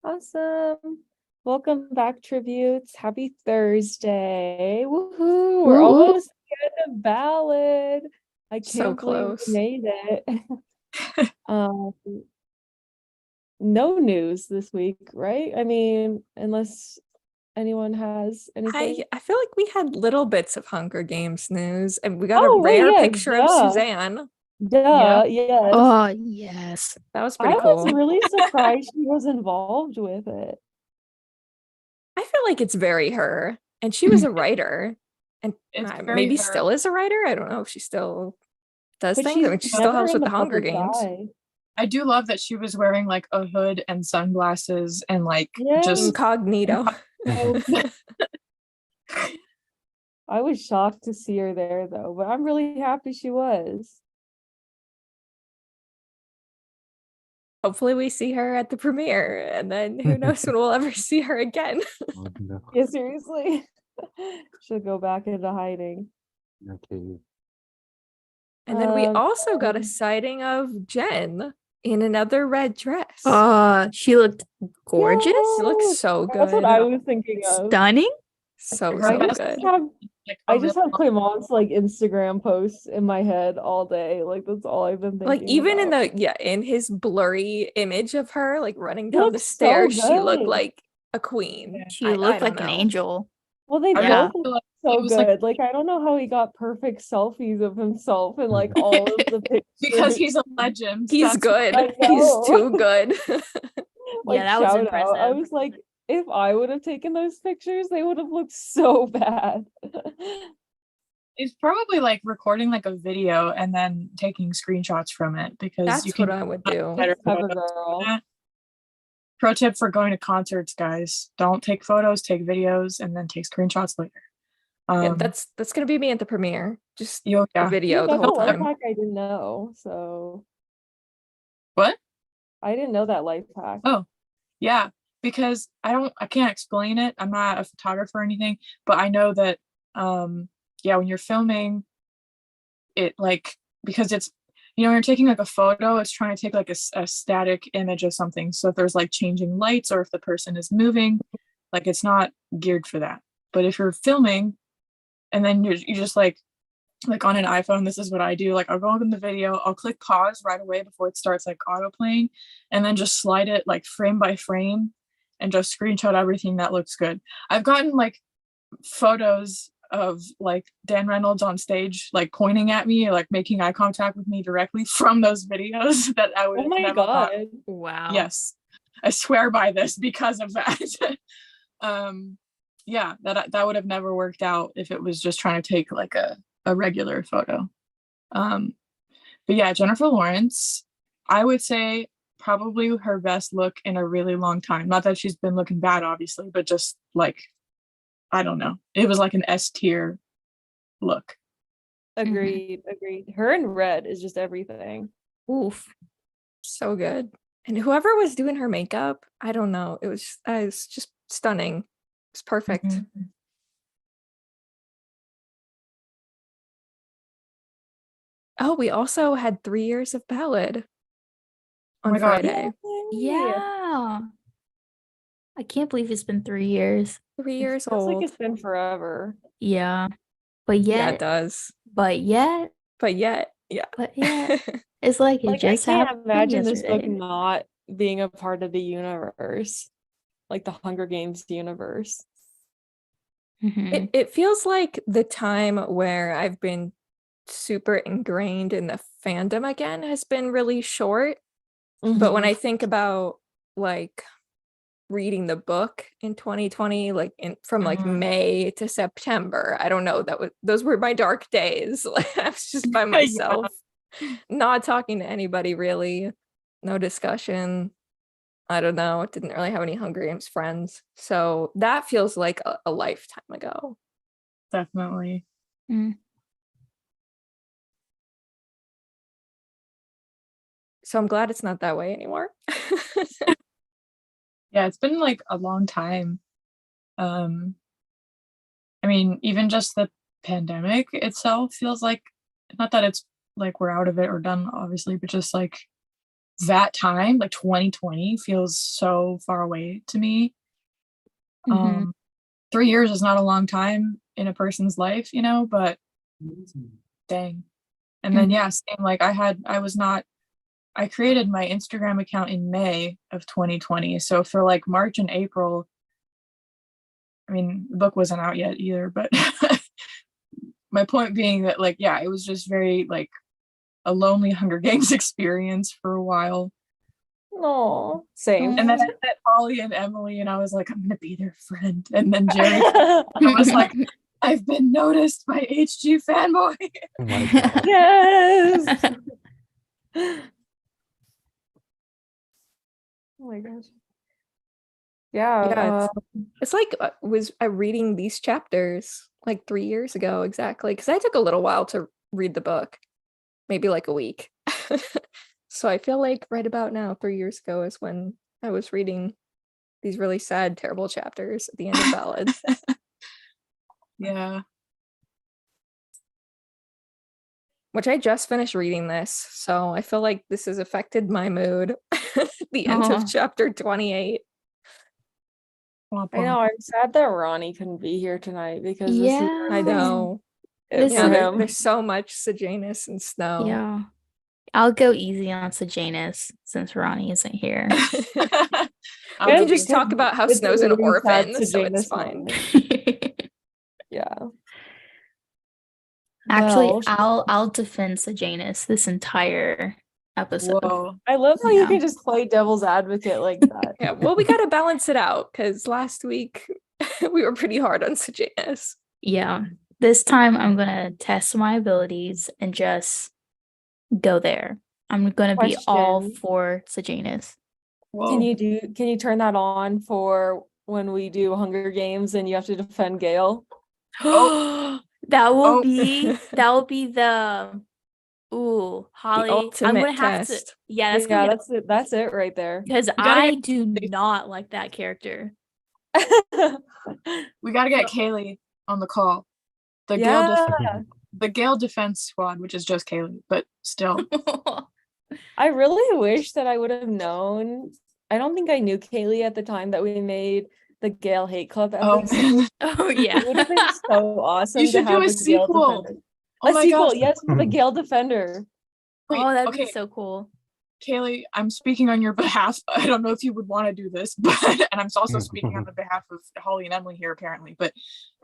Awesome. Welcome back, Tributes. Happy Thursday. Woohoo! We're Ooh, almost at the ballad. I so can't believe we close. made it. Um, no news this week, right? I mean, unless anyone has anything. I feel like we had little bits of Hunger Games news, and we got a Oh, wait, rare yeah, picture of duh. Suzanne. Duh, Yep. yes. Oh, yes. That was I pretty was cool. really surprised she was involved with it. I feel like it's very her, and she was a writer, and It's very maybe her. still is a writer. I don't know if she still does But things. I she's mean, she still never helps in with the the Hunger public Games. eye. I do love that she was wearing like a hood and sunglasses and like just Yes. Incognito. So I was shocked to see her there though, but I'm really happy she was. Hopefully, we see her at the premiere, and then who knows when we'll ever see her again. Oh, no. Yeah, seriously. She'll go back into hiding. Okay. And then we Um, also got a sighting of Jen in another red dress. She looked gorgeous, She looks yes, so that's what good. I was thinking of. stunning. So, Her I so just best good. have like I a just real have Clement's like Instagram posts in my head all day. Like that's all I've been Like thinking even in about. in his blurry image of her like running She down the looks so stairs, she looked good. like a queen. Yeah. She I looked don't like an know. angel. Well, they I Yeah. both really feel look like he so was like good. Like I don't know how he got perfect selfies of himself in like all of the because pictures. he's a legend. He's That's good. I He's know. too good. Like Yeah, that was shout out. I impressive. was like, if I would have taken those pictures, they would have looked so bad. he's probably like recording like a video and then taking screenshots from it because you That's what can I would get do. better Type of photos from girl. that. Pro tip for going to concerts, guys. Don't take photos, take videos, and then take screenshots later. Yeah, Um that's gonna be me at the premiere. Just you a yeah. See, video the that's whole a life time. hack I didn't know. So What? I didn't know that life hack. Oh, yeah, because I can't explain it. I'm not a photographer or anything, but I know that yeah, when you're filming it like because it's when you're taking like a photo, it's trying to take like a static image of something. So if there's like changing lights or if the person is moving, like it's not geared for that. But if you're filming and then you just like on an iPhone, this is what I do. Like I'll go in the video, I'll click pause right away before it starts like auto playing, and then just slide it like frame by frame and just screenshot everything that looks good. I've gotten like photos of like Dan Reynolds on stage, like pointing at me, like making eye contact with me directly from those videos that I would Oh have my never thought. god. Wow. Yes, I swear by this because of that. Yeah, that would have never worked out if it was just trying to take like a regular photo. Um, but yeah, Jennifer Lawrence, I would say probably her best look in a really long time. Not that she's been looking bad, obviously, but just like, I don't know. It was like an S tier look. Agreed. Agreed. Her in red is just everything. Oof. So good. And whoever was doing her makeup, I don't know. It was just stunning. It's perfect. Mhm. Oh, we also had 3 years of ballad Oh on my God. Friday. Yeah. I can't believe it's been 3 years. 3 years Feels like old. it's been forever. Yeah. But Yeah, it yet, does. but yet, But yet, yeah. but yet, it's like it Like I just can't happened imagine this book yesterday. not being a part of the universe, like the Hunger Games universe. Mhm. It feels like the time where I've been super ingrained in the fandom again has been really short. But when Mhm. I think about like reading the book in 2020, like from like Mhm. May to September, I don't know, those were my dark days. Like I was just by Yeah. myself, not talking to anybody really, no discussion. I don't know, didn't really have any Hunger Games friends. So that feels like a lifetime ago. Definitely. Mm. So I'm glad it's not that way anymore. Yeah, it's been like a long time. Um, I mean, even just the pandemic itself feels like not that it's like we're out of it or done, obviously, but just like that time, like 2020, feels so far away to me. Mhm. 3 years is not a long time in a person's life, you know, but dang. And then yeah, same, like I created my Instagram account in May of 2020. So for like March and April, I mean, the book wasn't out yet either, but my point being that like, yeah, it was just very like a lonely Hunger Games experience for a while. No, same. And then I met Holly and Emily, and I was like, I'm gonna be their friend. And then Jerry I was like, I've been noticed by HG fanboy. Oh my God. Yes. Oh my gosh. Yeah. Yeah, it's like was I reading these chapters like 3 years ago exactly? Because I took a little while to read the book, maybe like a week. So I feel like right about now, 3 years ago, is when I was reading these really sad, terrible chapters at the end of Ballads. Yeah. Which I just finished reading this, so I feel like this has affected my mood. The end Aw. of chapter 28. Womp I know. I'm sad that Ronnie couldn't be here tonight because this is Yeah. I know. it This for Yeah, is- him. there's so much Sejanus and Snow. Yeah. I'll go easy on Sejanus since Ronnie isn't here. We I'll can go just big. talk about how It's a Snow's an really sad orphan, so it's Sejanus fine. moment. Yeah. Actually, Well, I'll defend Sejanus this entire episode. Whoa. I love how Yeah. you can just play devil's advocate like that. Yeah, well, we gotta balance it out because last week we were pretty hard on Sejanus. Yeah. This time I'm gonna test my abilities and just go there. I'm gonna be all Question. for Sejanus. Whoa. Can you turn that on for when we do Hunger Games and you have to defend Gale? That will Oh. be the Holly. I'm ultimate gonna have to test. that's Yeah, gonna be that's it right there. because gotta I get- do not like that character. We gotta get Kaylee on the call. The Gale Defense Squad, which is just Kaylee, but still. I really wish that I would have known. I don't think I knew Kaylee at the time that we made the Gale Hate Club Oh episode. man. Oh yeah. It would have been so awesome You to should do have a Gale sequel. Defender. Oh A my sequel, gosh. yes, with the Gale Defender. Wait, Oh, that'd okay. be so cool. Kaylee, I'm speaking on your behalf. I don't know if you would want to do this, but and I'm also speaking on the behalf of Holly and Emily here apparently, but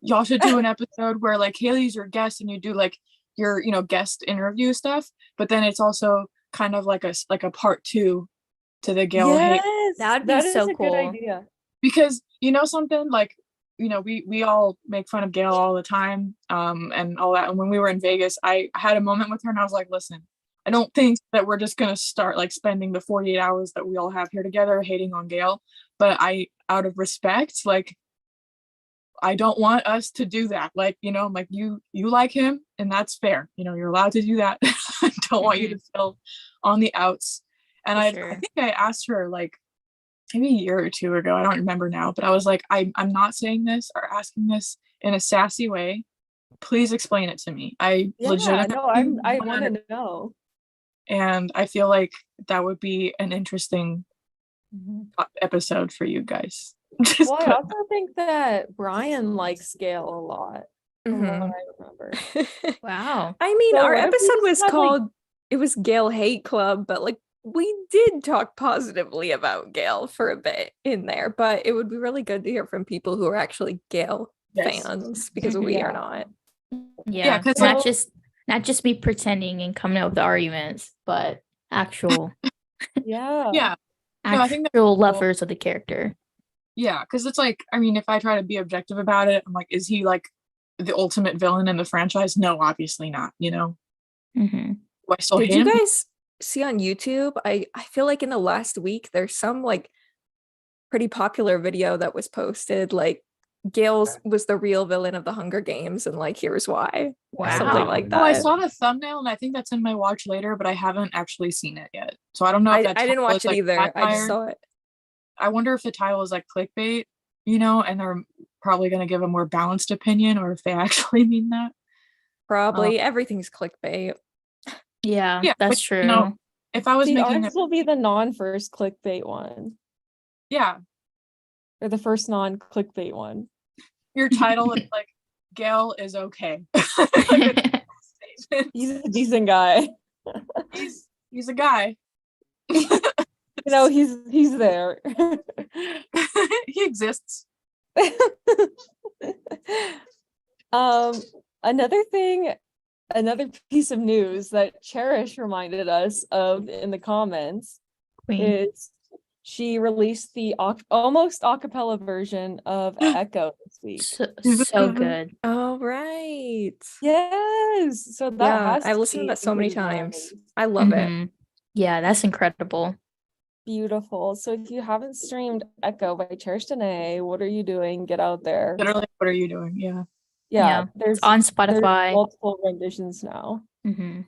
y'all should do an episode where like Kaylee's your guest and you do like your, guest interview stuff, but then it's also kind of like a part 2 to the Gale hate, Yes, That'd be that is so a good cool. idea. because something like we all make fun of Gale all the time and all that, and when we were in Vegas I had a moment with her and I was like, listen, I don't think that we're just gonna start like spending the 48 hours that we all have here together hating on Gale, but I, out of respect, like I don't want us to do that. Like, I'm like, you like him and that's fair. You're allowed to do that. I don't want you to feel on the outs. And For I sure. think I asked her like maybe a year or 2 ago, I don't remember now, but I was like, I'm not saying this or asking this in a sassy way. Please explain it to me. I Yeah, legitimately no, I want wanna- to know. and I feel like that would be an interesting episode for you guys. Just Well, I put- also think that Brian likes Gale a lot, from what Mhm. I remember. Wow. I mean, So our what if we episode just was have, like- called it was Gale Hate Club, but like we did talk positively about Gale for a bit in there, but it would be really good to hear from people who are actually Gale Yes. fans because we Yeah. are not. Yeah. 'cause Not just be pretending and coming up with arguments, but actual Yeah. Yeah. No, I think that's actual cool. lovers of the character. Yeah, because it's like, I mean, if I try to be objective about it, I'm like, is he like the ultimate villain in the franchise? No, obviously not. Hmm. Do I still Did hate you him? guys see on YouTube? I feel like in the last week there's some like pretty popular video that was posted like Gale's was the real villain of the Hunger Games and like here's why. Something like Oh, I that. saw the thumbnail and I think that's in my watch later, but I haven't actually seen it yet. So I don't know if I that didn't title watch is, it like, either. I satire. just saw it. I wonder if the title is like clickbait, and they're probably going to give a more balanced opinion, or if they actually mean that. Probably everything's clickbait. Yeah, Yeah, that's which, true. if I was See, making ours it, will be the non-first clickbait one, yeah, or the first non-clickbait one. your title is like Gail is okay. Like a statement. He's a decent guy. He's a guy. You know, he's there. He exists. Another thing, another piece of news that Cherish reminded us of in the comments Queen. is she released the almost a cappella version of Echo this week. So good. Oh, right. Yes, so that Yeah, has I to listened to be that so many included in our times. news. I love it. Mhm. Yeah, that's incredible. Beautiful. So if you haven't streamed Echo by Cherish Danae, what are you doing? Get out there. Literally, what are you doing? Yeah. Yeah, It's there's on there's Spotify. multiple renditions now. Hmm.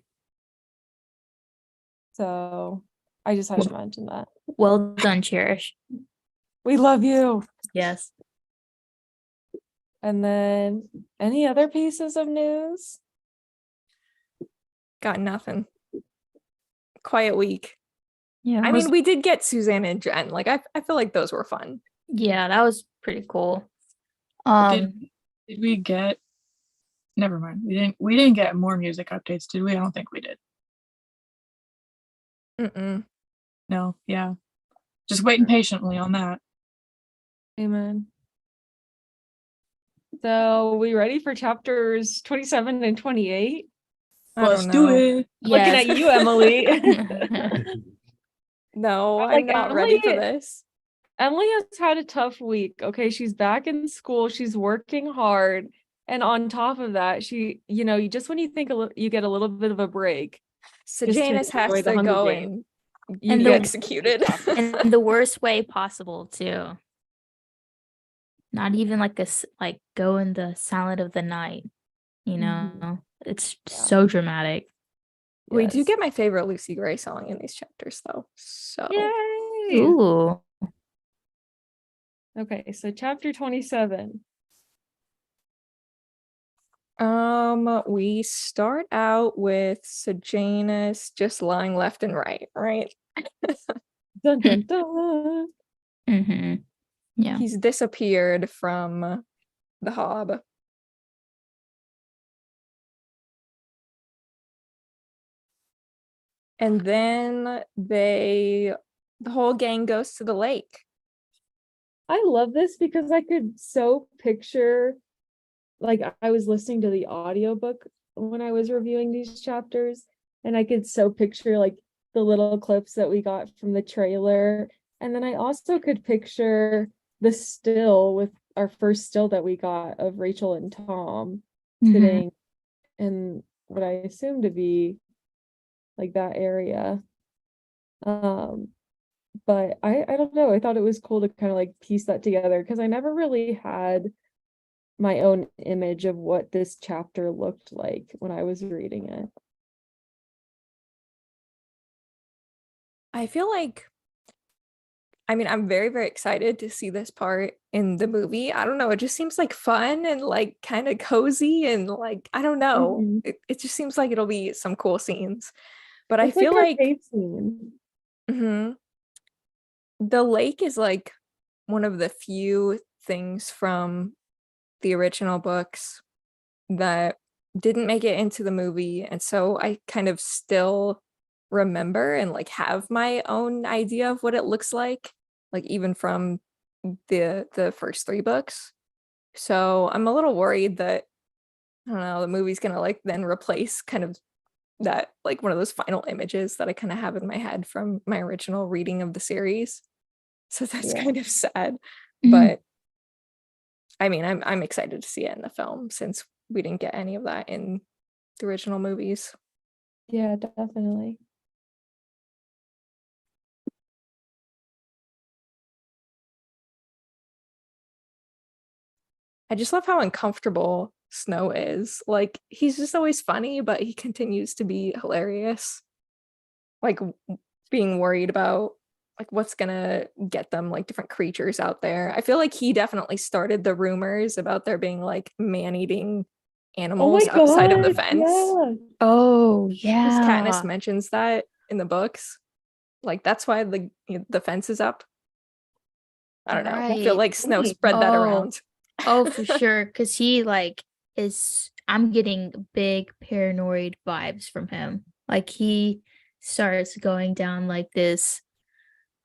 So I just had to mention that. Well done, Cherish. We love you. Yes. And then any other pieces of news? Got nothing. Quiet week. Yeah. I mean, we did get Suzanne and Jen. Like, I feel like those were fun. Yeah, that was pretty cool. Did we get? Never mind. We didn't get more music updates, did we? I don't think we did. Mm-mm. No. Yeah. Just waiting patiently on that. Amen. So we ready for chapters 27 and 28? I Let's don't do know. it. Looking at you, Emily. No, I'm I'm like, not ready for Emily- this. Emily has had a tough week. Okay, she's back in school. She's working hard. And on top of that, she, you just when you think you get a little bit of a break, So just to Janice has enjoy the to Hunger go Games. and you And be the- executed. In the worst way possible too. Not even like like go in the silent of the night. You know, Mhm. it's Yeah. so dramatic. We do Yes. get my favorite Lucy Gray song in these chapters, though. So Yay! Ooh. Okay, so chapter 27. we start out with Sejanus just lying left and right, right? Dun, dun, dun. Mm-hmm. Yeah. He's disappeared from the Hob. And then the whole gang goes to the lake. I love this because I could so picture, like I was listening to the audiobook when I was reviewing these chapters, and I could so picture like the little clips that we got from the trailer. And then I also could picture the still with our first still that we got of Rachel and Tom Mhm. sitting in what I assume to be like that area. But I don't know, I thought it was cool to kind of like piece that together because I never really had my own image of what this chapter looked like when I was reading it. I feel like, I mean, I'm very, very excited to see this part in the movie. I don't know, it just seems like fun and like kind of cozy and like, I don't know. Mhm. It just seems like it'll be some cool scenes. But It's I feel our like fave scene. Mhm. The lake is like one of the few things from the original books that didn't make it into the movie, and so I kind of still remember and like have my own idea of what it looks like even from the first 3 books. So I'm a little worried that, I don't know, the movie's gonna like then replace kind of that, like one of those final images that I kind of have in my head from my original reading of the series. So that's Yeah. kind of sad. Mhm. But I mean, I'm excited to see it in the film since we didn't get any of that in the original movies. Yeah, definitely. I just love how uncomfortable Snow is. Like, he's just always funny, but he continues to be hilarious. Like, being worried about like what's gonna get them like different creatures out there. I feel like he definitely started the rumors about there being like man-eating Oh animals my outside of the God, fence. yeah. Oh Because Katniss yeah. mentions that in the books. Like that's why the fence is up. I don't know. I feel Right. like Snow Right. spread that Oh. around. Oh, for sure. Cause he like I'm getting big paranoid vibes from him. Like he starts going down like this,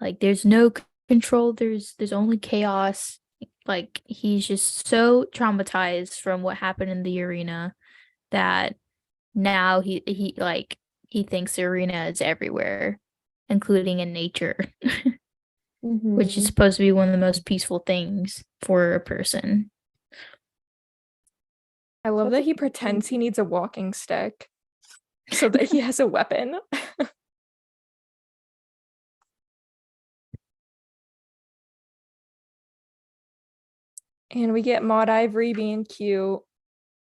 like there's no control, there's only chaos. Like he's just so traumatized from what happened in the arena that now he thinks the arena is everywhere, including in nature, which is Mhm. supposed to be one of the most peaceful things for a person. I love That's that he pretends he needs a walking stick so that he has a weapon. And we get Maud Ivory being cute.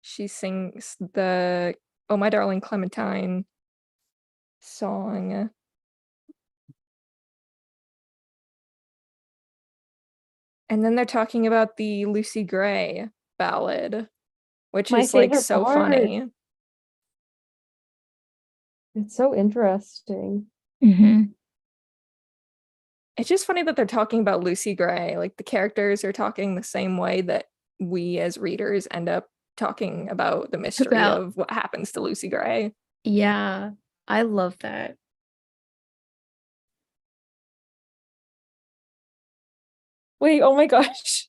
She sings the Oh My Darling Clementine song. And then they're talking about the Lucy Gray ballad, which My is like favorite so part. funny. It's so interesting. Mm-hmm. It's just funny that they're talking about Lucy Gray. Like the characters are talking the same way that we as readers end up talking about the mystery About- of what happens to Lucy Gray. Yeah, I love that. Wait, oh my gosh.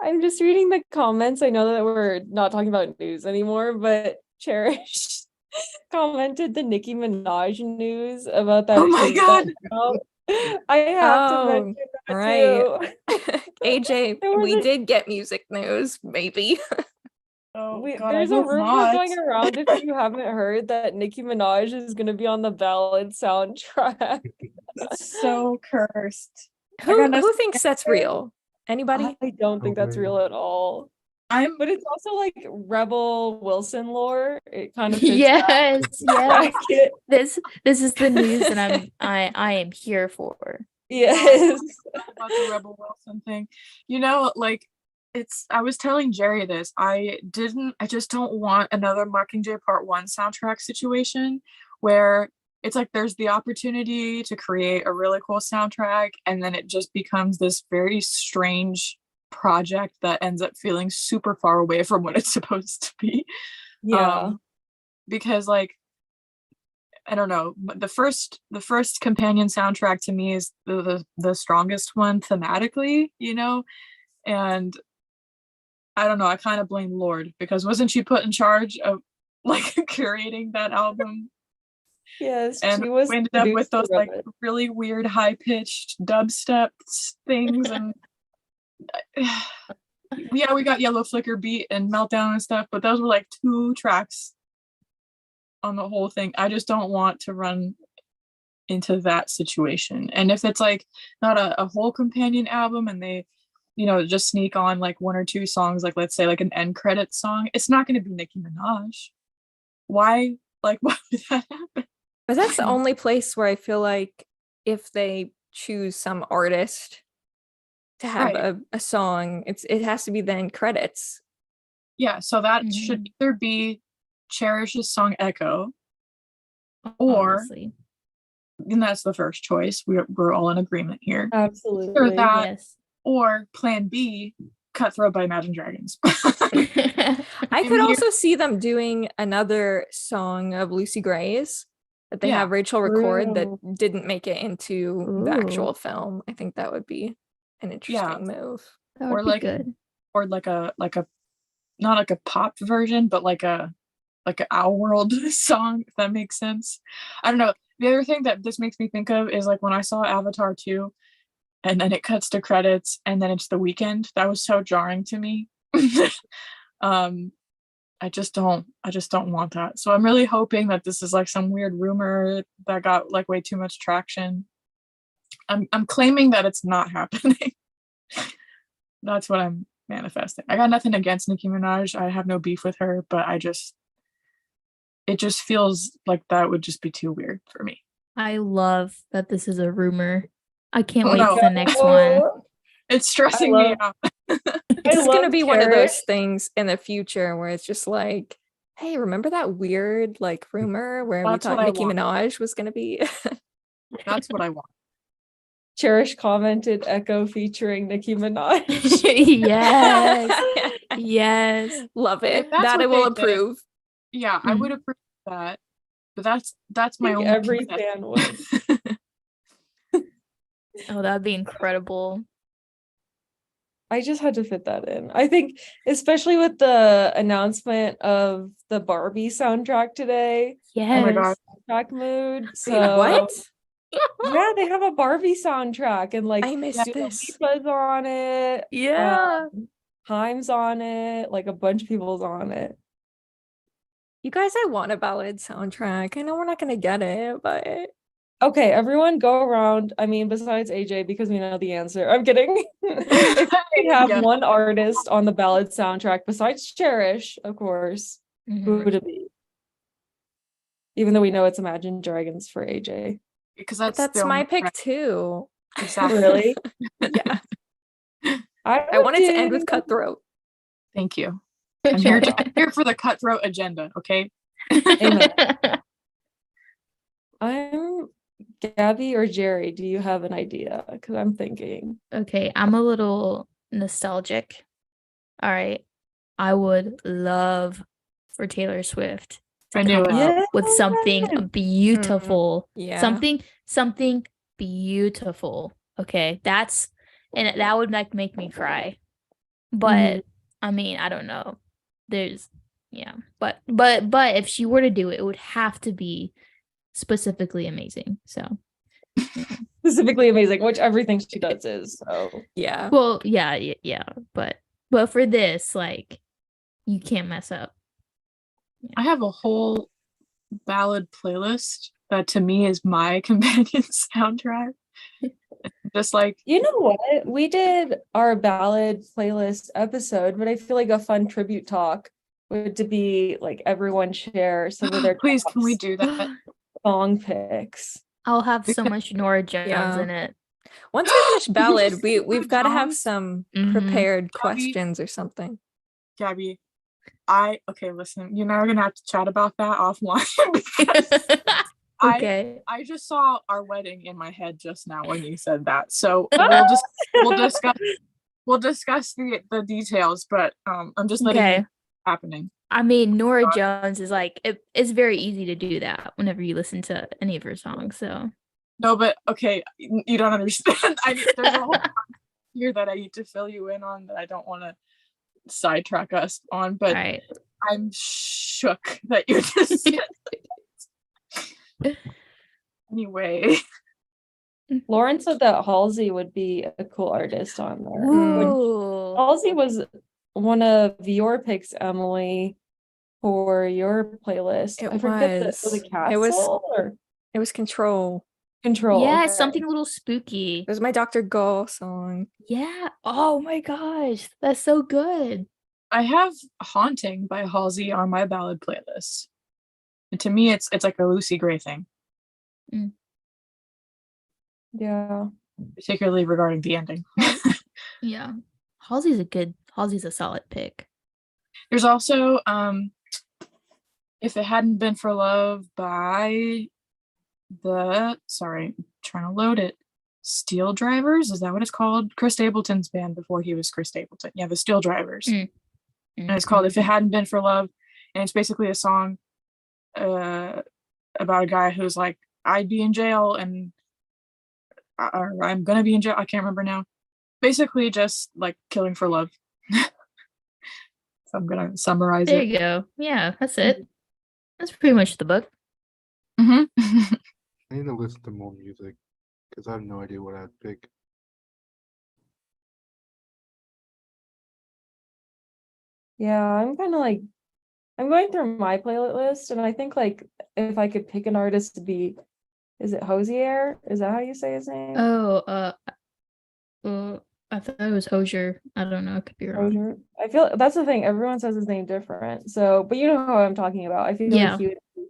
I'm just reading the comments. I know that we're not talking about news anymore, but Cherish commented the Nicki Minaj news about that Oh my tweet that God. went out. I have to Oh, mention that right. too. AJ, There was we a- did get music news, maybe. Oh God, I There's a hope rumor not. going around if you haven't heard that Nicki Minaj is gonna be on the Ballad soundtrack. So cursed. I Who got no who thinks that's real? Anybody? I don't think that's real at all. I'm But it's also like Rebel Wilson lore. It kind of fits Yes, yes. that. This is the news that I am here for. Yes. about the Rebel Wilson thing. You know, like I was telling Jerry this. I just don't want another Mockingjay Part 1 soundtrack situation where it's like there's the opportunity to create a really cool soundtrack and then it just becomes this very strange project that ends up feeling super far away from what it's supposed to be. Yeah. Because like I don't know, but the first companion soundtrack to me is the strongest one thematically, you know? And I don't know, I kind of blame Lord because wasn't she put in charge of like curating that album? Yes, And she was we ended up with those producer of like it. really weird high-pitched dubstep things and yeah, we got Yellow Flicker Beat and Meltdown and stuff, but those were like 2 tracks on the whole thing. I just don't want to run into that situation. And if it's like not a whole companion album and they, you know, just sneak on like 1 or 2 songs, like let's say like an end credit song, it's not going to be Nicki Minaj. Why? Like, why would that happen? But that's the only place where I feel like if they choose some artist to have Right. a song, it has to be the end credits. Yeah, so that should either be Cherish's song Echo, or Obviously. and that's the first choice. We're all in agreement here. Or Absolutely. that, Yes. or Plan B, Cutthroat by Imagine Dragons. I I'm could here- also see them doing another song of Lucy Gray's that they Yeah. have Rachel record that True. didn't make it into the Ooh. actual film. I think that would be an interesting move. That Or would be like- good. or like a not like a pop version, but like an Our World song, if that makes sense. I don't know. The other thing that this makes me think of is like when I saw Avatar 2 and then it cuts to credits and then it's The Weeknd. That was so jarring to me. I just don't want that. So I'm really hoping that this is like some weird rumor that got like way too much traction. I'm claiming that it's not happening. That's what I'm manifesting. I got nothing against Nicki Minaj. I have no beef with her, but it just feels like that would just be too weird for me. I love that this is a rumor. I can't Oh, wait no. for the next one. It's stressing me love- out. It's gonna love be one of those Cherish. things in the future where it's just like Hey, remember that weird like rumor where we That's what thought I Nicki want. Minaj was gonna be? That's what I want. Cherish commented Echo featuring Nicki Minaj. Yes. Yes. Love If it. that's That I what will they did, approve. yeah, I would Mhm. approve of that. But that's I my think only every concession. fan would. Oh, that'd be incredible. I just had to fit that in. I think, especially with the announcement of the Barbie soundtrack today, Oh my God. track mood. Wait, So what? yeah, they have a Barbie soundtrack and like I missed Dua this. Lipa's on it. Yeah. Haim's on it. Like a bunch of people's on it. You guys, I want a ballad soundtrack. I know we're not gonna get it, but Okay, everyone go around. I mean, besides AJ, because we know the answer. I'm kidding. If you could have Yeah. one artist on the ballad soundtrack besides Cherish, of course, who Mhm. would it be? Even though we know it's Imagine Dragons for AJ. Because but that's that's the my only pick track- too. Exactly. Really? Yeah. I I want it to end do- with Cutthroat. Thank you. I'm here for the cutthroat agenda, okay? Amen. I'm Gabby or Jerry. Do you have an idea? Because I'm thinking. Okay, I'm a little nostalgic. All right. I would love for Taylor Swift to I knew come it. out Yeah. with something beautiful. Yeah. Something beautiful. Okay. And that would like make me cry. But I mean, I don't know. There's yeah. But if she were to do it, it would have to be specifically amazing. So Specifically amazing, which everything she does is. So Yeah. well, yeah. But for this, like, you can't mess up. I have a whole ballad playlist that to me is my companion soundtrack. Just like you know what? We did our ballad playlist episode, but I feel like a fun tribute talk would to be like everyone share some of their please, top can we do that? song picks. I'll have so much Nora Jones Yeah. in it. Once we finish ballad, we've Nora got to have Jones? some Mhm. prepared Gabby. questions or something. Gabby, okay, listen, you and I are gonna have to chat about that offline because Okay. I just saw our wedding in my head just now when you said that. So we'll discuss the details, but I'm just letting you know Okay. what's happening. I mean, Nora Jones is like it's very easy to do that whenever you listen to any of her songs. So No, but okay, you don't understand. There's a whole concept here that I need to fill you in on that I don't want to sidetrack us on, all but right. I'm shook that you just said it. Anyway, Lauren said that Halsey would be a cool artist on there. Ooh. Halsey was one of your picks, Emily, for your playlist. It I forget was. was it It Castle was- or It was Control. Control? Yeah, Okay. something a little spooky. It was my Dr. Go song. Yeah. Oh my gosh, that's so good. I have Haunting by Halsey on my ballad playlist. And to me it's like a Lucy Gray thing, Yeah. particularly regarding the ending. Yeah. Halsey's a solid pick. There's also If It Hadn't Been for Love by trying to load it. Steel Drivers, is that what it's called? Chris Stapleton's band before he was Chris Stapleton. Yeah, the Steel Drivers. And it's called If It Hadn't Been for Love. And it's basically a song about a guy who's like, I'd be in jail and or I'm gonna be in jail. I can't remember now. Basically just like killing for love. So I'm gonna summarize There it. you go. Yeah, that's it. That's pretty much the book. Mhm. I need to listen to more music because I have no idea what I'd pick. Yeah, I'm kind of like I'm going through my playlist and I think like if I could pick an artist to be, is it Hosier? Is that how you say his name? Oh, I thought it was Hosier. I don't know. I could be wrong. Hosier. I feel that's the thing. Everyone says his name different. So, but you know who I'm talking about. I feel Yeah. like he would be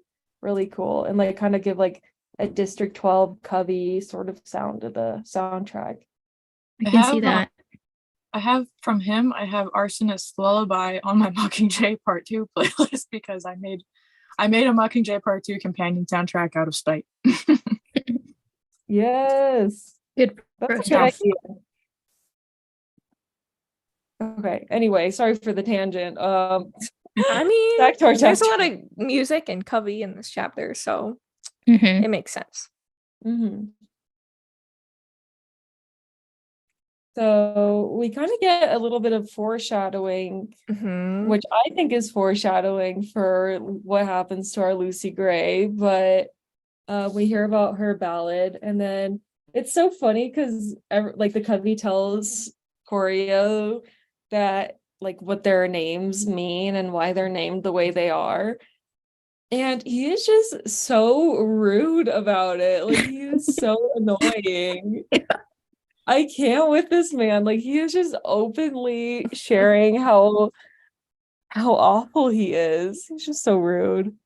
really cool and like kind of give like a District 12 Cubby sort of sound to the soundtrack. I I can see have, that. I have from him, I have Arsonist's Lullaby on my Mockingjay Part 2 playlist because I made a Mockingjay Part 2 companion soundtrack out of spite. Yes. Good That's a good process. idea. Okay, anyway, sorry for the tangent. I mean, Back to our there's a chapter. lot of music and covey in this chapter, so Mhm. it makes sense. Mhm. So we kind of get a little bit of foreshadowing, Mhm. which I think is foreshadowing for what happens to our Lucy Gray, but we hear about her ballad, and then it's so funny because like the Covey tells Corio that like what their names mean and why they're named the way they are. And he is just so rude about it. Like he is so annoying. I can't with this man. Like he is just openly sharing how awful he is. He's just so rude.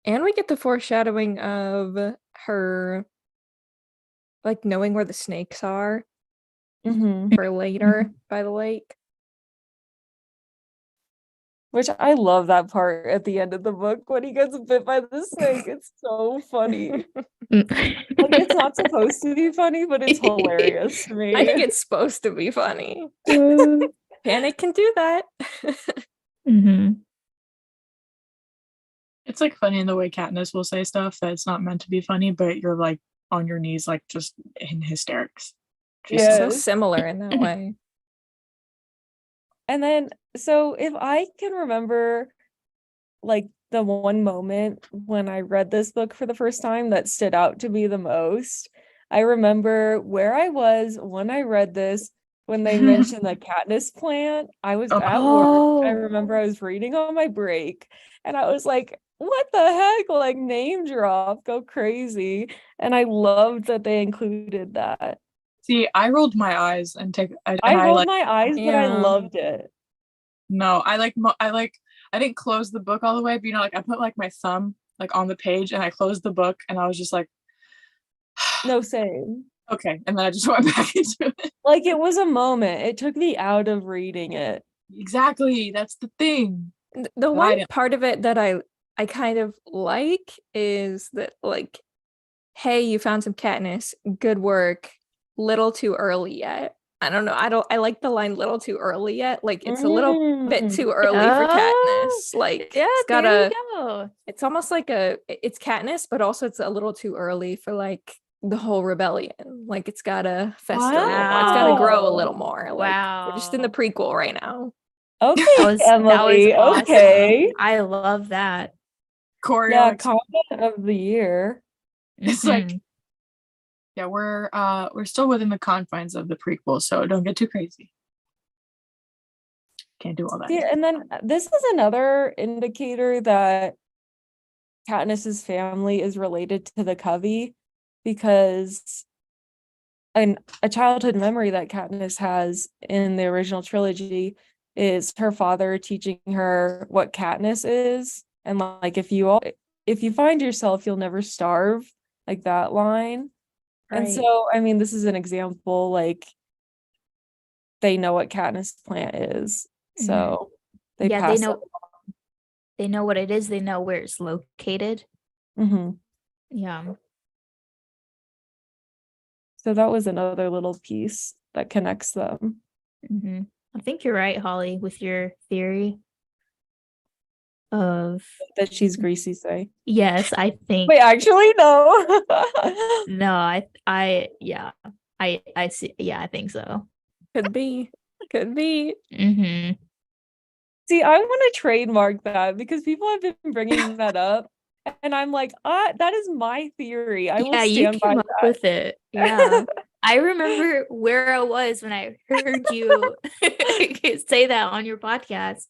And we get the foreshadowing of her like knowing where the snakes are Mm-hmm. for later by the lake. Which I love that part at the end of the book when he gets bit by the snake. It's so funny. Like it's not supposed to be funny, but it's hilarious to me. I think it's supposed to be funny. Uh, Panic can do that. Mhm. It's like funny in the way Katniss will say stuff that's not meant to be funny, but you're like on your knees, like just in hysterics. Just So Yes. similar in that way. And then, so if I can remember, like the one moment when I read this book for the first time that stood out to me the most, I remember where I was when I read this, when they mentioned the Katniss plant. I was Oh. at work. I remember I was reading on my break, and I was like, what the heck? Like name drop, go crazy. And I loved that they included that. See, I rolled my eyes and I rolled like my eyes, but I Yeah. loved it. no, I didn't close the book all the way, but like I put like my thumb like on the page and I closed the book and I was just like, No, same. okay, and then I just went back into it. Like it was a moment. It took me out of reading it. Exactly, that's the thing. The I one didn't- part of it that I kind of like is that like, hey, you found some Katniss. Good work. Little too early yet. I don't know. I like the line little too early yet. Like it's a little bit too early for Katniss. Like Yeah, it's got there a you go. it's almost like it's Katniss, but also it's a little too early for like the whole rebellion. Like it's gotta fester a little more. It's gotta grow a Wow. little more. Like we're just in the Wow. prequel right now. Okay, That Emily. was awesome. Okay. I love that. Choreo Yeah, ex- comment of the year. It's like, Mhm. yeah, we're still within the confines of the prequel, so don't get too crazy. Can't do all that. See, and then this is another indicator that Katniss's family is related to the Covey, because a childhood memory that Katniss has in the original trilogy is her father teaching her what Katniss is, and like if you find yourself, you'll never starve, like that line. And Right. so, I mean, this is an example, like they know what Katniss plant is, so they Yeah, pass they know what it is. They know where it's located. it. Yeah. So that was another little piece that connects them. hmm I think you're right, Holly, with your theory of That she's greasy, say. yes, I think Wait, actually, no. no, yeah. I see, yeah, I think so. Could be. Could be. hmm See, I want to trademark that because people have been bringing that up, and I'm like, that is my theory. I will Yeah, you stand by came up that. with it. Yeah. I remember where I was when I heard you say that on your podcast.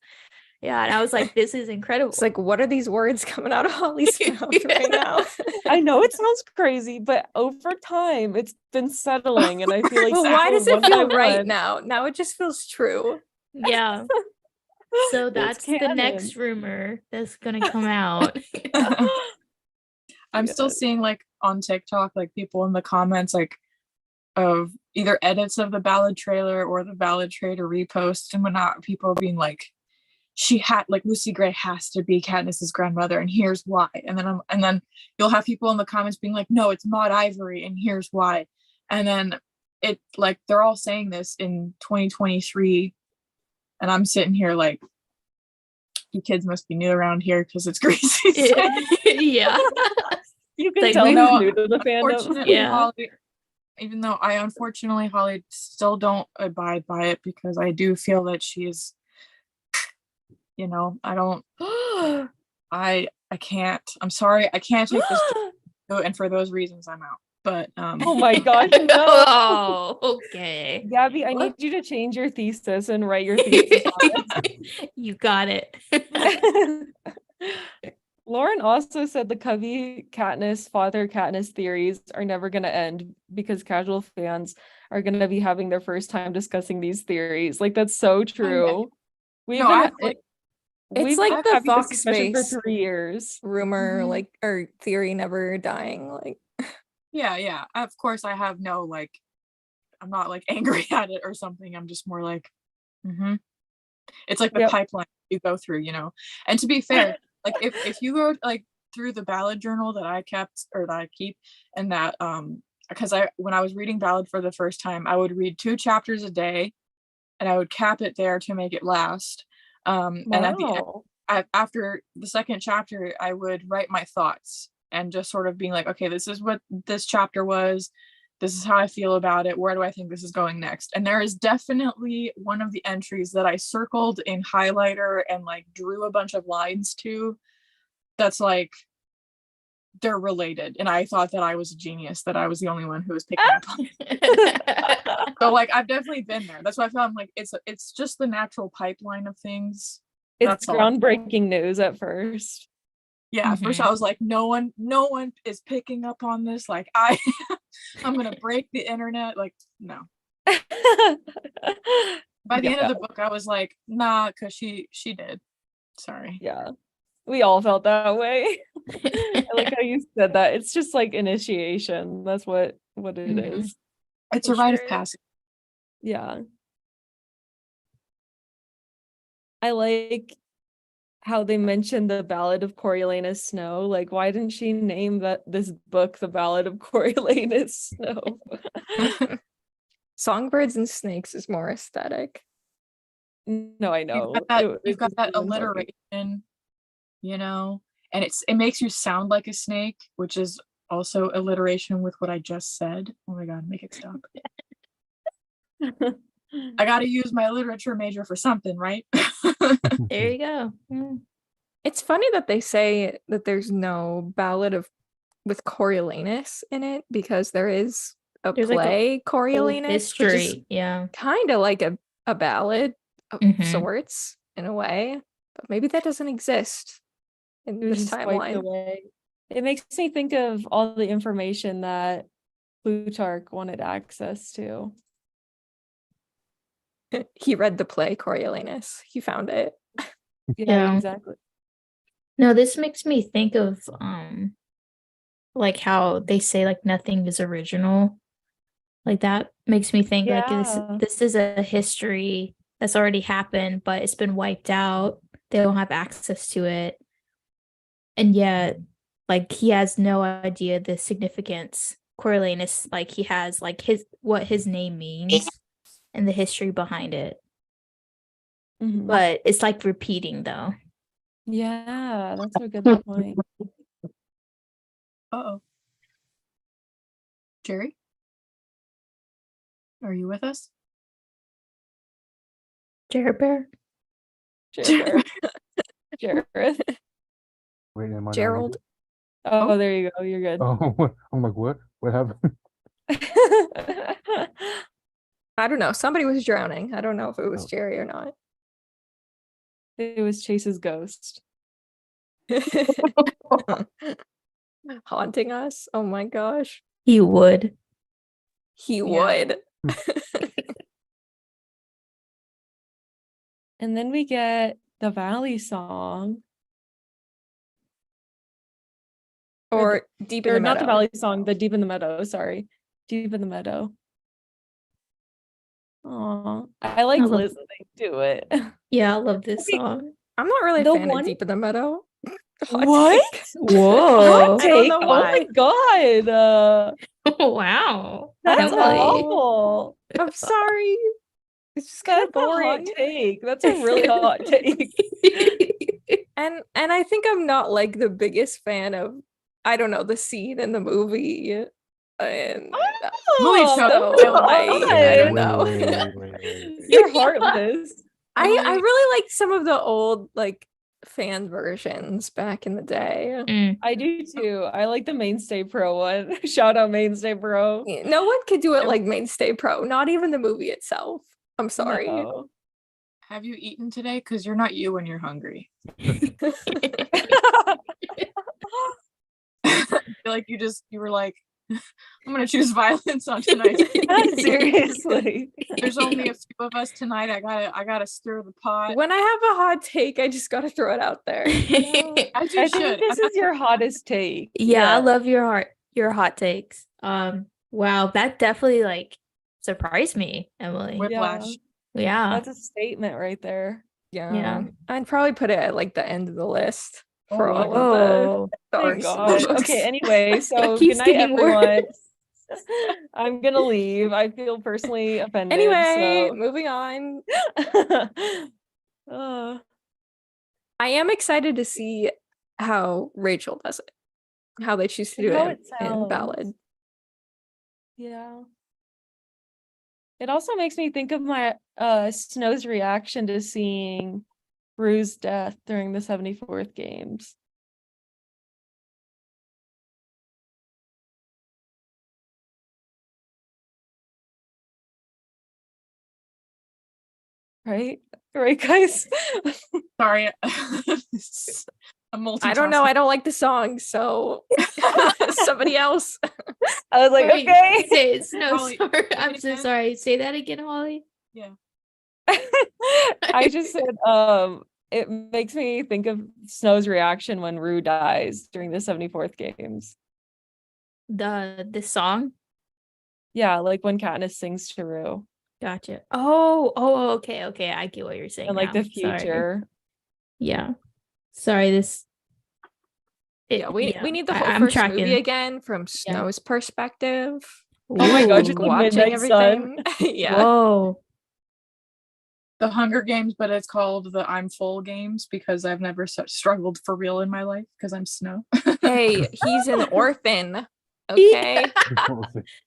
Yeah, and I was like, this is incredible. It's like, what are these words coming out of Holly's mouth right now? I know it sounds crazy, but over time, it's been settling, and I feel like Well, why does people it one feel by right one- now? Now it just feels true. Yeah. So It's that's the canon. next rumor that's gonna come out. I'm still Yes. seeing like on TikTok, like people in the comments like of either edits of the ballad trailer or the ballad trailer reposts and whatnot, people are being like, she had like Lucy Gray has to be Katniss's grandmother, and here's why. And then you'll have people in the comments being like, no, it's Maud Ivory, and here's why. And then it like they're all saying this in 2023, and I'm sitting here like, you kids must be new around here because it's Gracie. Yeah. You can Like, tell we who's know, new to the fandom. Unfortunately, Yeah. Holly, even though I unfortunately Holly still don't abide by it, because I do feel that she's, you know, I don't, I can't. I'm sorry, I can't take this joke, and for those reasons, I'm out. But Oh my gosh, no. Oh, okay. Gabby, I need you to change your thesis and write your thesis on You got it. it. Lauren also said the Covey Katniss, Father Katniss theories are never going to end because casual fans are going to be having their first time discussing these theories. Like, that's so true. We've No, been, I've, like, It's we've like been the having this Vox discussion for space 3 years. rumor, Mhm. like, or theory never dying. Like, yeah. Of course, I have no like, I'm not like angry at it or something. I'm just more like, it's like the Yep. pipeline you go through, you know. And to be fair, like if you go like through the ballad journal that I kept or that I keep, and that because when I was reading ballad for the first time, I would read 2 chapters a day, and I would cap it there to make it last. And at the end, Wow. after the second chapter, I would write my thoughts and just sort of being like, okay, this is what this chapter was. This is how I feel about it. Where do I think this is going next? And there is definitely one of the entries that I circled in highlighter and like drew a bunch of lines to. That's like, they're related. And I thought that I was a genius, that I was the only one who was picking up on it. So like, I've definitely been there. That's why I feel I'm like, it's just the natural pipeline of things. It's That's all. groundbreaking news at first. Yeah, at first I was like, no one is picking up on this. Like I'm gonna break the internet. Like, no. By the end of the book, I was like, nah, because she did. Sorry. Yeah. We all felt that way. I like how you said that. It's just like initiation. That's what it Mhm. is. It's It a rite sure of is. passage. Yeah. I like how they mentioned the Ballad of Coriolanus Snow. Like, why didn't she name this book The Ballad of Coriolanus Snow? Songbirds and Snakes is more aesthetic. No, I know. You've got that alliteration, you know, and it makes you sound like a snake, which is also alliteration with what I just said. Oh my god, make it stop. I gotta use my literature major for something, right? There you go. Mm. It's funny that they say that there's no ballad with Coriolanus in it, because there is There's like a play Coriolanus, which is history. Yeah. kind of like a ballad of Mhm. sorts in a way, but maybe that doesn't exist in It was this just wiped timeline. away. It makes me think of all the information that Plutarch wanted access to. He read the play Coriolanus. He found it. Yeah, exactly. No, this makes me think of like how they say like nothing is original. Like that makes me think like Yeah. this is a history that's already happened, but it's been wiped out. They don't have access to it. And yet, like he has no idea the significance. Coriolanus, like he has like what his name means and the history behind it. Mhm. But it's like repeating though. Yeah, that's a good point. Uh-oh. Jerry? Are you with us? Jared Bear? Jareth. Jareth. Wait, am I not Gerald. muted? Oh, there you go. You're good. Oh, I'm like, what? What happened? I don't know. Somebody was drowning. I don't know if it was Oh. Jerry or not. It was Chase's ghost. Haunting us. Oh my gosh. He would. He Yeah. would. And then we get the Valley song. Or Deep in Or the not Meadow. the Valley song, the Deep in the Meadow, sorry. Deep in the Meadow. Aw, I like love- listening to it. Yeah, I love this Okay. song. I'm not really a The fan one- of Deep in the Meadow. Hot What? take. Whoa. I don't know Oh why. my god. Wow. I That's don't know. awful. I'm sorry. It's just kind That's of a boring. hot take. That's a really hot take. And I think I'm not like the biggest fan of, I don't know, the scene in the movie. And Movie so show. I don't know. Wait. You're heartless. I Emily- really like some of the old like fan versions back in the day. Mm. I do too. I like the Mainstay Pro one. Shout out Mainstay Pro. No one could do it like Mainstay Pro, not even the movie itself. I'm sorry. No. Have you eaten today? Because you're not you when you're hungry. I feel like you were like, I'm gonna choose violence on tonight. Seriously. There's only a few of us tonight. I gotta stir the pot. When I have a hot take, I just gotta throw it out there. As you I should. think this is your hottest take. Yeah, I love your hot takes. Wow, that definitely like surprised me, Emily. Whiplash. Yeah. That's a statement right there. Yeah. I'd probably put it at like the end of the list for Oh, all of Oh, the Oh my arcs. God. Okay, anyway, so keeps good night, getting worse. everyone. I'm gonna leave. I feel personally offended. Anyway, so- moving on. Uh, I am excited to see how Rachel does it. How they choose to And do how it it in sounds. ballad. yeah. It also makes me think of my Snow's reaction to seeing Rue's death during the 74th games. Right? Right, guys? Sorry. I'm I don't know. multitasking. I don't like the song, so somebody else. I was like, Sorry, okay. Say it. No, Holly, sorry. say I'm it so again. sorry. Say that again, Holly. I just said it makes me think of Snow's reaction when Rue dies during the 74th games. The song. Yeah, like when Katniss sings to Rue Gotcha. Oh, okay, okay. I get what you're saying. and like now. the Sorry. future. Yeah. Sorry, this. Yeah, we need the whole I'm first tracking. movie again from Snow's perspective. Oh my God, Ooh. just Like, the watching Midnight everything. Yeah. Whoa. The Hunger Games, but it's called the I'm Full Games because I've never struggled for real in my life because I'm Snow. Hey, he's an orphan. Okay.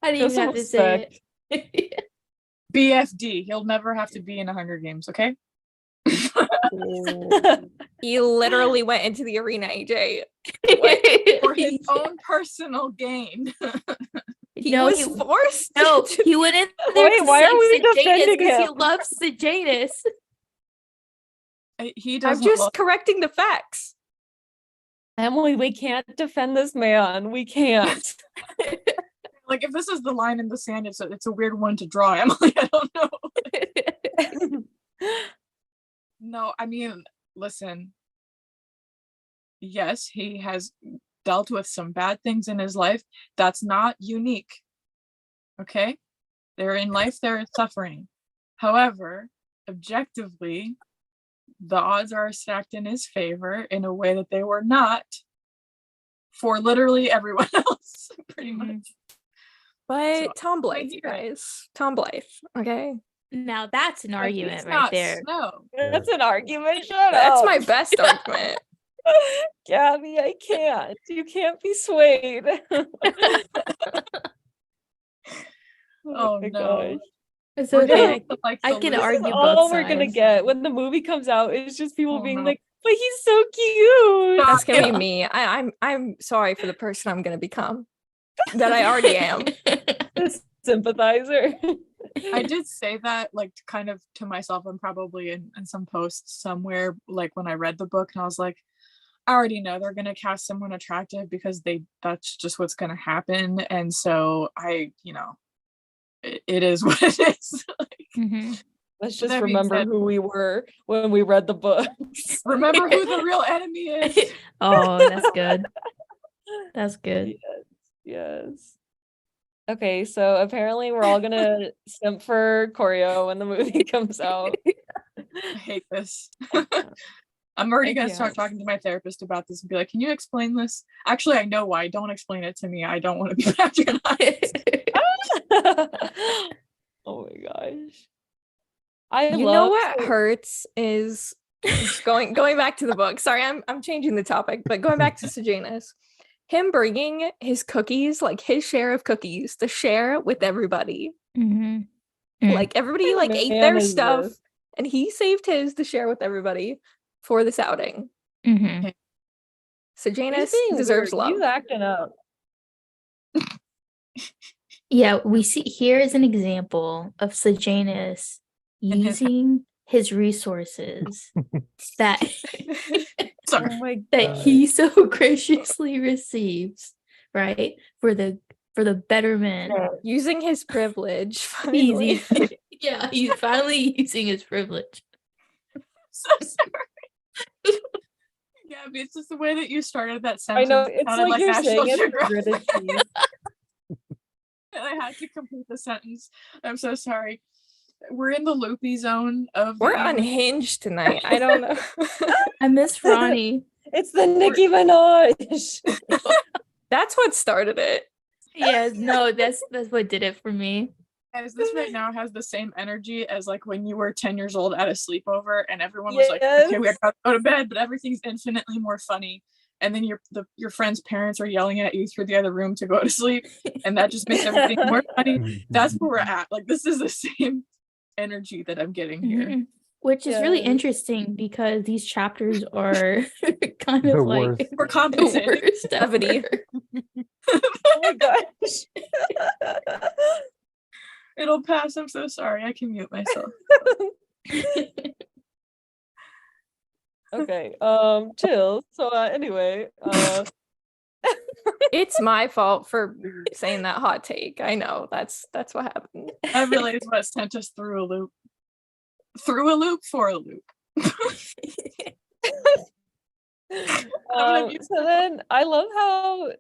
I didn't Show even some have to say it. BFD. He'll never have to be in a Hunger Games, okay? He literally went into the arena, AJ. For his own personal gain. He No, was he- forced. No, to- he went in there Wait, to why are save we Sejanus defending because he him? loves Sejanus. He I'm doesn't just love- correcting the facts. Emily, we can't defend this man. We can't. like if this is the line in the sand, it's a weird one to draw, Emily. I don't know. No, I mean, listen. Yes, he has dealt with some bad things in his life. That's not unique. Okay? They're in life, they're suffering. However, objectively, the odds are stacked in his favor in a way that they were not for literally everyone else, pretty much. But So, Tom Blythe, right you here. guys. Tom Blythe. Okay. Now that's an But argument he's right not there. Snow. That's an argument. Shut That's up. my best argument. Gabby, I can't. You can't be swayed. Oh, my no. gosh. It's We're okay. getting to, like, I the can list. This is argue all both we're gonna sides. get when the movie comes out. It's just people Oh, being no. like, "But he's so cute." That's gonna Yeah. be me. I'm sorry for the person I'm gonna become. That I already am. The sympathizer. I did say that like kind of to myself and probably in some posts somewhere like when I read the book and I was like, I already know they're gonna cast someone attractive because that's just what's gonna happen. And so it is what it is. Mhm. Let's just That being remember said- who we were when we read the books. Remember who the real enemy is. Oh, that's good. That's good. Yes. Okay, so apparently we're all gonna simp for choreo when the movie comes out. I hate this. I can't. I'm already I gonna start can't. talking to my therapist about this and be like, can you explain this? Actually, I know why. Don't explain it to me. I don't want to be patronized. Oh my gosh. I You know love what hurts is just going back to the book. Sorry, I'm changing the topic, but going back to Sejanus, him bringing his cookies, like his share of cookies, to share with everybody. Mm-hmm. Like everybody like ate man their is stuff, this? and he saved his to share with everybody for this outing. Mm-hmm. Sejanus He's being deserves weird. love. He's acting up. Yeah, we see here is an example of Sejanus And his- using his resources that Sorry. Oh my that god. he so graciously receives, right? For the betterment. Using his privilege. He's Finally. yeah, he's finally using his privilege. So sorry. Yeah, but it's just the way that you started that I sentence. know it's sounded like you're National saying it for Geographic. gritted teeth. And I had to complete the sentence. I'm so sorry. We're in the loopy zone of the We're evening. unhinged tonight. I don't know. I miss Ronnie. It's the Nicki Minaj. That's what started it. Yes, no, that's what did it for me. Guys, this right now has the same energy as like when you were 10 years old at a sleepover and everyone was like, okay, we Yes. have to go to bed, but everything's infinitely more funny. And then your friend's parents are yelling at you through the other room to go to sleep, and that just makes everything more funny. That's where we're at. Like, this is the same energy that I'm getting here. Mhm. Which is really Yes. interesting because these chapters are kind The of like worst. We're the compensating. worst Levity. ever. Oh my gosh. It'll pass. I'm so sorry. I can mute myself. Okay. Chill. So anyway, It's my fault for saying that hot take. I know that's what happened. That really is what sent us through a loop. Through a loop for a loop. so then I love how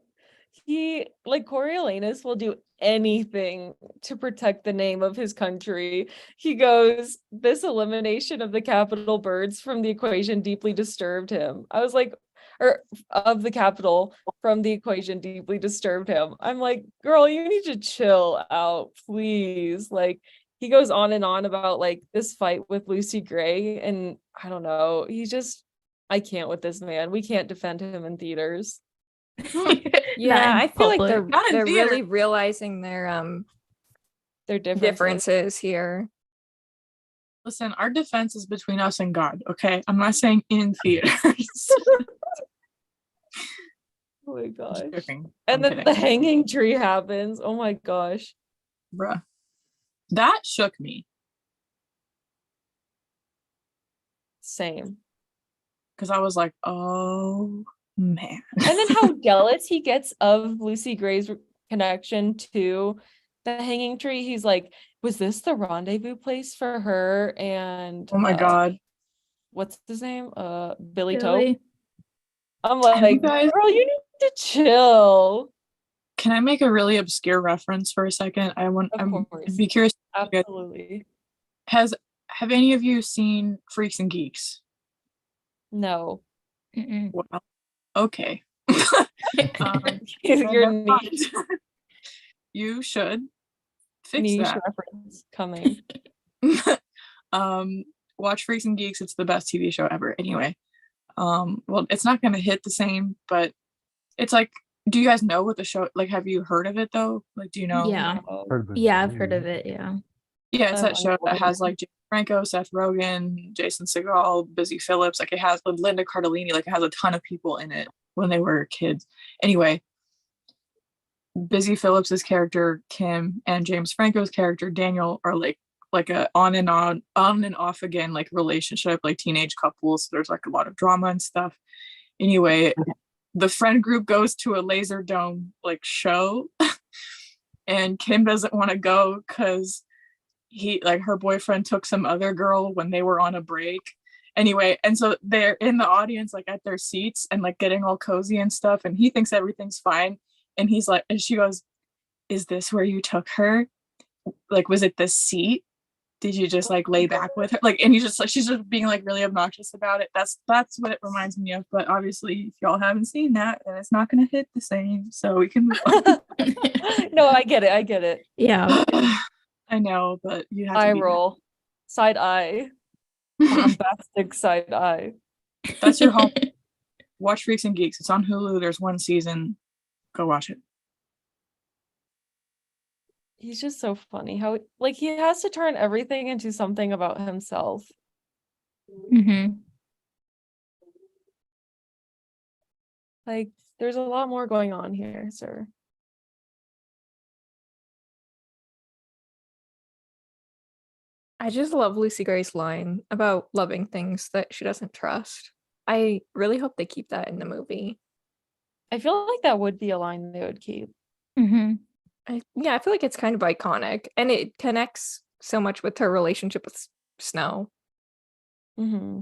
he like Coriolanus will do anything to protect the name of his country. He goes, this elimination of the capital birds from the equation deeply disturbed him. I was like, or of the capital from the equation deeply disturbed him. I'm like, girl, you need to chill out, please. Like he goes on and on about like this fight with Lucy Gray, and I don't know, I can't with this man. We can't defend him in theaters. Yeah, I feel like they're Not in theater. really realizing their differences here. Listen, our defense is between us and God, okay? I'm not saying in theaters. Oh my gosh. Joking. And I'm then the hanging tree happens. Oh my gosh. Bruh. That shook me Same. because I was like, oh man. And then how jealous he gets of Lucy Gray's connection to the hanging tree. He's like, was this the rendezvous place for her? And Oh my God. what's his name? Billy Tope. Really? I'm Have you like, guys- girl, you need to chill. Can I make a really obscure reference for a second? Of I'd course. be curious. Absolutely. Have any of you seen Freaks and Geeks? No. Mm-mm. Well, okay. Your never niche, mind. You should fix niche that. reference coming. Watch Freaks and Geeks. It's the best TV show ever. Anyway, well, it's not gonna hit the same, but it's like, do you guys know what the show? Like, have you heard of it though? Like, do you know? Yeah. No. Yeah, I've heard of it. Yeah. Yeah, it's that show that unfolded. has like James Franco, Seth Rogen, Jason Segel, Busy Phillips. Like, it has Linda Cardellini. Like, it has a ton of people in it when they were kids. Anyway, Busy Phillips's character Kim and James Franco's character Daniel are like a on and off again like relationship, like teenage couples. So there's like a lot of drama and stuff. Anyway, the friend group goes to a Laser Dome like show, and Kim doesn't want to go because her boyfriend took some other girl when they were on a break. Anyway, and so they're in the audience like at their seats and like getting all cozy and stuff, and he thinks everything's fine, and he's like, and she goes, is this where you took her? Like, was it this seat? Did you just like lay back with her? Like, and you just like, she's just being like really obnoxious about it. That's what it reminds me of. But obviously, if y'all haven't seen that, then it's not gonna hit the same. So we can move on. No, I get it. Yeah. I know, but you have Eye to be roll. Side eye. Bombastic side eye. That's your home. Watch Freaks and Geeks. It's on Hulu. There's one season. Go watch it. He's just so funny. How like he has to turn everything into something about himself. Mm-hmm. Like there's a lot more going on here, sir. I just love Lucy Gray's line about loving things that she doesn't trust. I really hope they keep that in the movie. I feel like that would be a line they would keep. Mm-hmm. I feel like it's kind of iconic, and it connects so much with her relationship with Snow. Mm-hmm.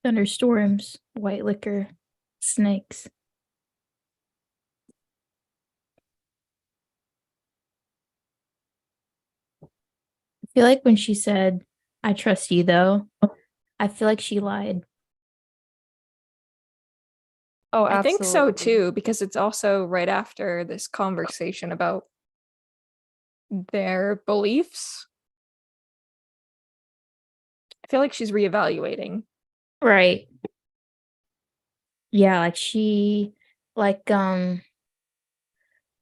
Thunderstorms, white liquor, snakes. I feel like when she said, "I trust you," though, I feel like she lied. Oh, I think so absolutely. too, because it's also right after this conversation about their beliefs. I feel like she's reevaluating. Right. Yeah, like she, like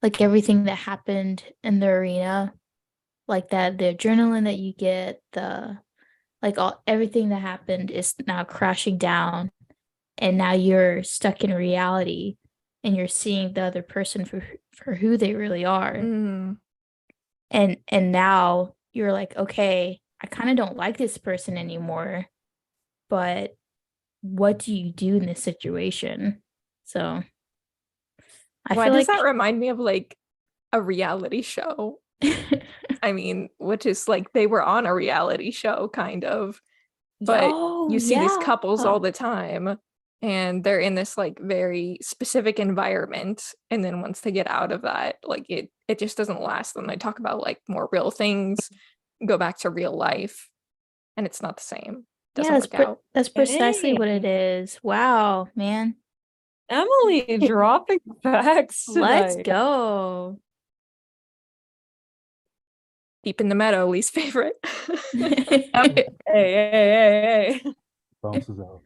like everything that happened in the arena, like that, the adrenaline that you get, the like all everything that happened is now crashing down, and now you're stuck in reality, and you're seeing the other person for who they really are, Mm. and now you're like, okay, I kind of don't like this person anymore, but what do you do in this situation? So I Why feel does like that remind me of like a reality show? I mean, which is like they were on a reality show kind of, but oh you see these yeah, couples all the time and they're in this like very specific environment, and then once they get out of that, like it just doesn't last. Then they talk about like more real things, go back to real life, and it's not the same. Doesn't work out. that's precisely Dang. what it is. Wow, man. Emily dropping facts Let's tonight. go. Deep in the Meadow, least favorite. Hey. Bounces out.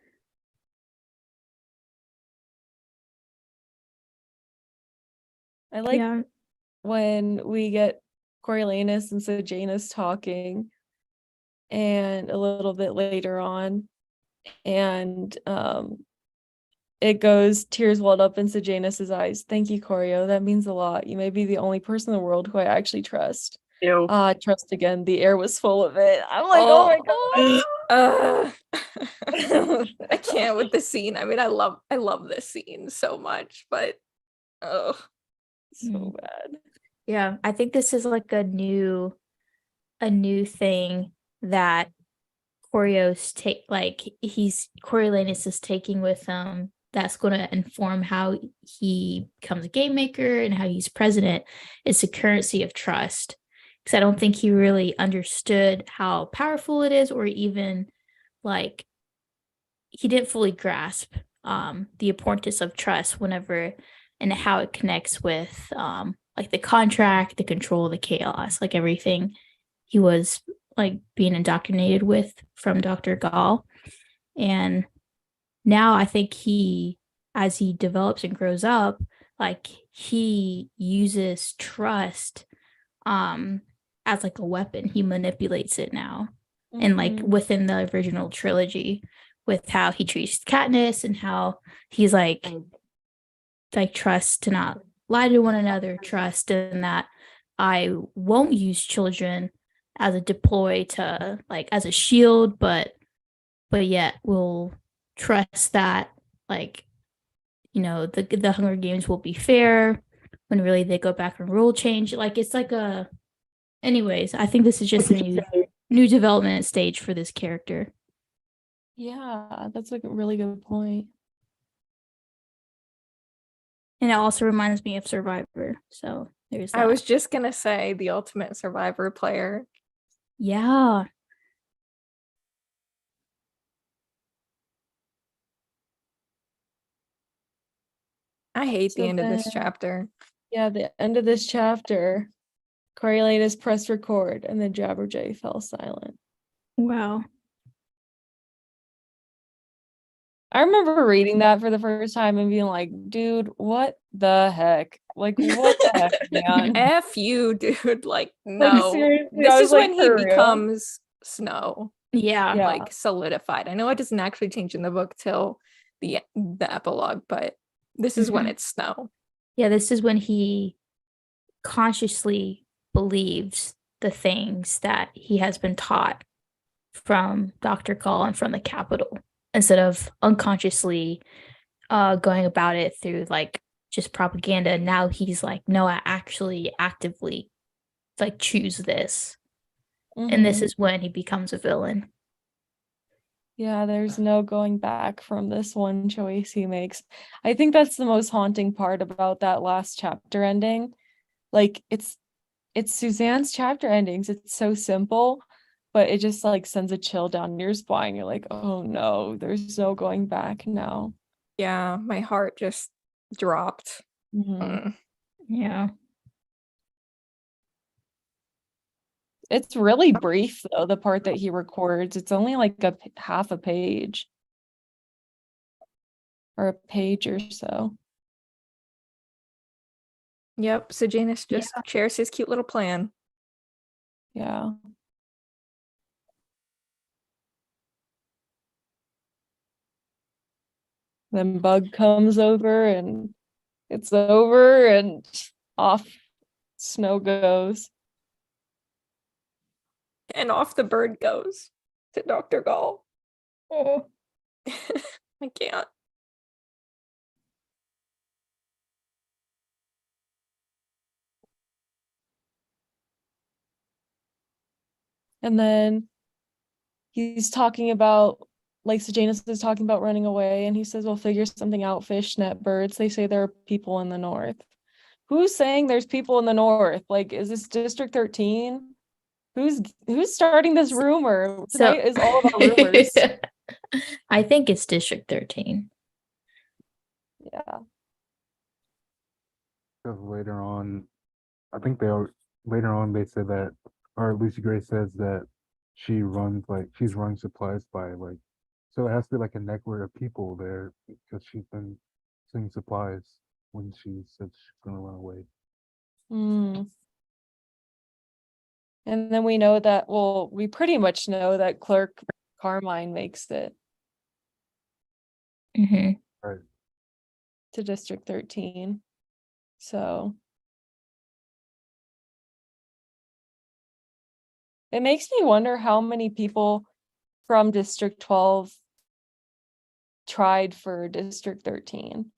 I like Yeah. when we get Coriolanus and Sejanus talking, and a little bit later on, and it goes, tears welled up in Sejanus's eyes. Thank you, Corio. That means a lot. You may be the only person in the world who I actually trust. Ew. Trust again. The air was full of it. I'm like, oh my god. I can't with the scene. I mean, I love this scene so much, but oh, So bad. Yeah, I think this is like a new thing that Coriolanus is taking with that's going to inform how he becomes a game maker and how he's president. It's the currency of trust, because I don't think he really understood how powerful it is, or even like he didn't fully grasp the importance of trust whenever, and how it connects with like the contract, the control, the chaos, like everything he was like being indoctrinated with from Dr. Gall. And now I think as he develops and grows up, like he uses trust as like a weapon. He manipulates it now. And like within the original trilogy, with how he treats Katniss and how he's like trust to not lie to one another, trust in that I won't use children as a deploy to like as a shield, but yet will trust that like, you know, the Hunger Games will be fair, when really they go back and rule change. Like it's like a anyways, I think this is just a new development stage for this character. Yeah, that's like a really good point. And it also reminds me of Survivor. So there's that. I was just gonna say the ultimate Survivor player. Yeah. I hate the So end of this then- chapter. Yeah, the end of this chapter, Coriolanus pressed record and then Jabberjay fell silent. Wow. I remember reading that for the first time and being like, dude, what the heck? Like, what the heck, man? F you, dude. Like, Like, no. seriously, This I was is when like, he for real? becomes Snow, Yeah. Yeah. like solidified. I know it doesn't actually change in the book till the epilogue, but this is when Mhm. it's Snow. Yeah, this is when he consciously believes the things that he has been taught from Dr. Call and from the Capitol, instead of unconsciously going about it through like just propaganda. Now he's like, no, I actually actively like choose this. And this Mhm. is when he becomes a villain. Yeah, there's no going back from this one choice he makes. I think that's the most haunting part about that last chapter ending. Like it's Suzanne's chapter endings. It's so simple, but it just like sends a chill down your spine. You're like, oh no, there's no going back now. Yeah, my heart just dropped. Mhm. Mm. Yeah. It's really brief though, the part that he records. It's only like half a page. Or a page or so. Yep. So Janus just shares his cute little plan. Yeah. Then Bug comes over and it's over and off Snow goes. And off the bird goes to Dr. Gall. Oh. I can't. And then he's talking about, like, Sejanus is talking about running away, and he says, we'll figure something out, fishnet birds. They say there are people in the north. Who's saying there's people in the north? Like, is this District 13? Who's starting this rumor? Tonight is all about rumors. I think it's District 13. Yeah. Because later on, I think later on they said that, or Lucy Gray says that she's running supplies by like, so it has to be like a network of people there because she's been sending supplies when she said she's gonna run away. Mm. And then we know that, well, we pretty much know that Clerk Carmine makes it Hmm. Right. to District 13. So it makes me wonder how many people from District 12 tried for District 13.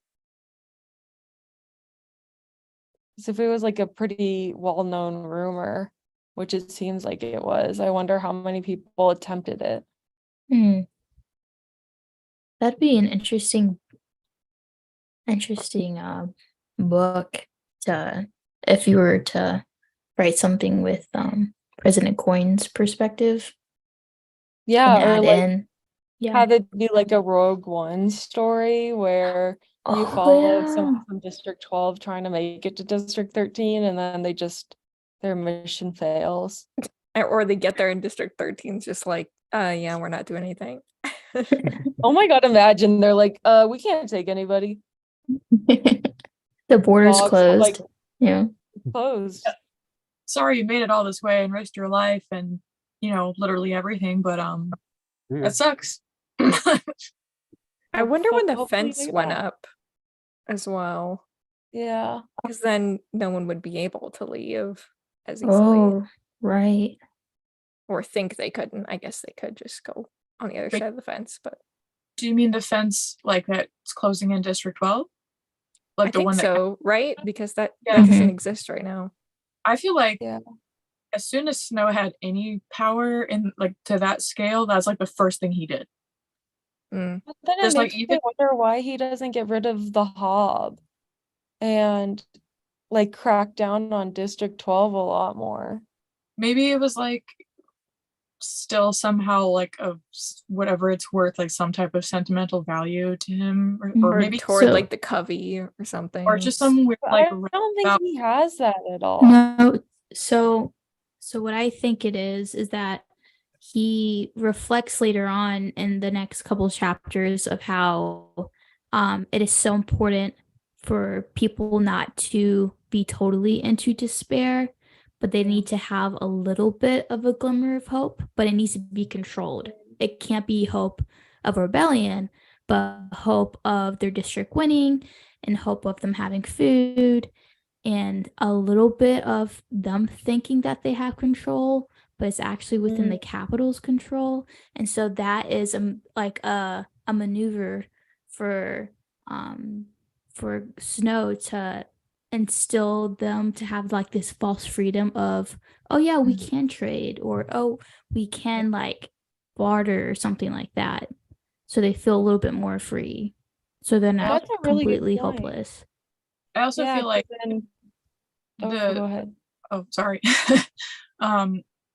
Because if it was like a pretty well-known rumor, which it seems like it was, I wonder how many people attempted it. Hmm. That'd be an interesting book to, if you were to write something with President Coin's perspective Yeah, and or add like in. Yeah. have it be like a Rogue One story where you Oh, follow yeah. someone from District 12 trying to make it to District 13 and then their mission fails. Or they get there in District 13's just like, yeah, we're not doing anything. Oh my God, imagine they're like, we can't take anybody. The border's Dogs, closed. like, Yeah. closed. Sorry you made it all this way and risked your life and literally everything, but Yeah. that sucks. I wonder when the Hopefully fence they went won't. up as well, Yeah. because then no one would be able to leave as easily, Oh, right. or think they couldn't. I guess they could just go on the other Wait. side of the fence, but Do you mean the fence like that's closing in District 12? Like I the think one that so, right? Because that Yeah. doesn't exist right now. I feel like Yeah. as soon as Snow had any power in like to that scale, that's like the first thing he did. Mm. But then it Just like makes me even wonder why he doesn't get rid of the Hob. and like crack down on District 12 a lot more. Maybe it was like still somehow like whatever it's worth, like some type of sentimental value to him, or Or maybe toward So- like the Covey or something. or just some weird But like I don't think roundabout- he has that at all. No, so what I think it is that he reflects later on in the next couple chapters of how it is so important for people not to be totally into despair, but they need to have a little bit of a glimmer of hope, but it needs to be controlled. It can't be hope of rebellion, but hope of their district winning and hope of them having food and a little bit of them thinking that they have control, but it's actually within the capital's control. And so that is like a maneuver for Snow to instill them to have like this false freedom of, oh yeah, we can trade, or oh, we can like barter or something like that. So they feel a little bit more free. So they're not That's a really good completely point. hopeless. I also Yeah, feel like 'cause then, oh, the go ahead. oh sorry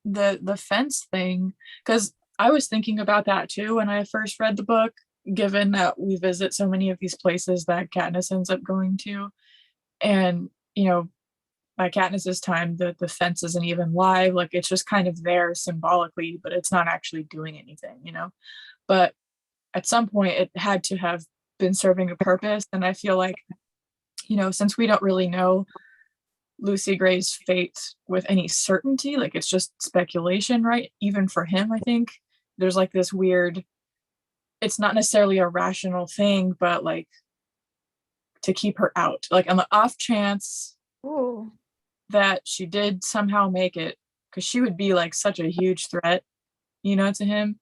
the fence thing, because I was thinking about that too when I first read the book, given that we visit so many of these places that Katniss ends up going to, and by Katniss's time the fence isn't even live, like it's just kind of there symbolically, but it's not actually doing anything. But at some point it had to have been serving a purpose, and I feel like since we don't really know Lucy Gray's fate with any certainty, like it's just speculation, right? Even for him, I think there's like this weird, it's not necessarily a rational thing, but like to keep her out, like on the off chance Ooh. that she did somehow make it, because she would be like such a huge threat, to him.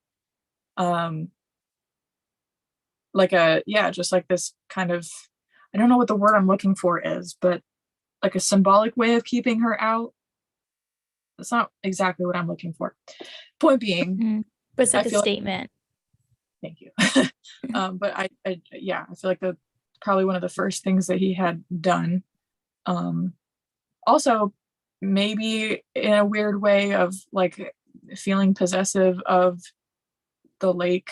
Just like this kind of, I don't know what the word I'm looking for is, but like a symbolic way of keeping her out. That's not exactly what I'm looking for. Point being, Mhm. But it's I like a feel like- statement. thank you. But I feel like that's probably one of the first things that he had done. Also, maybe in a weird way of like feeling possessive of the lake,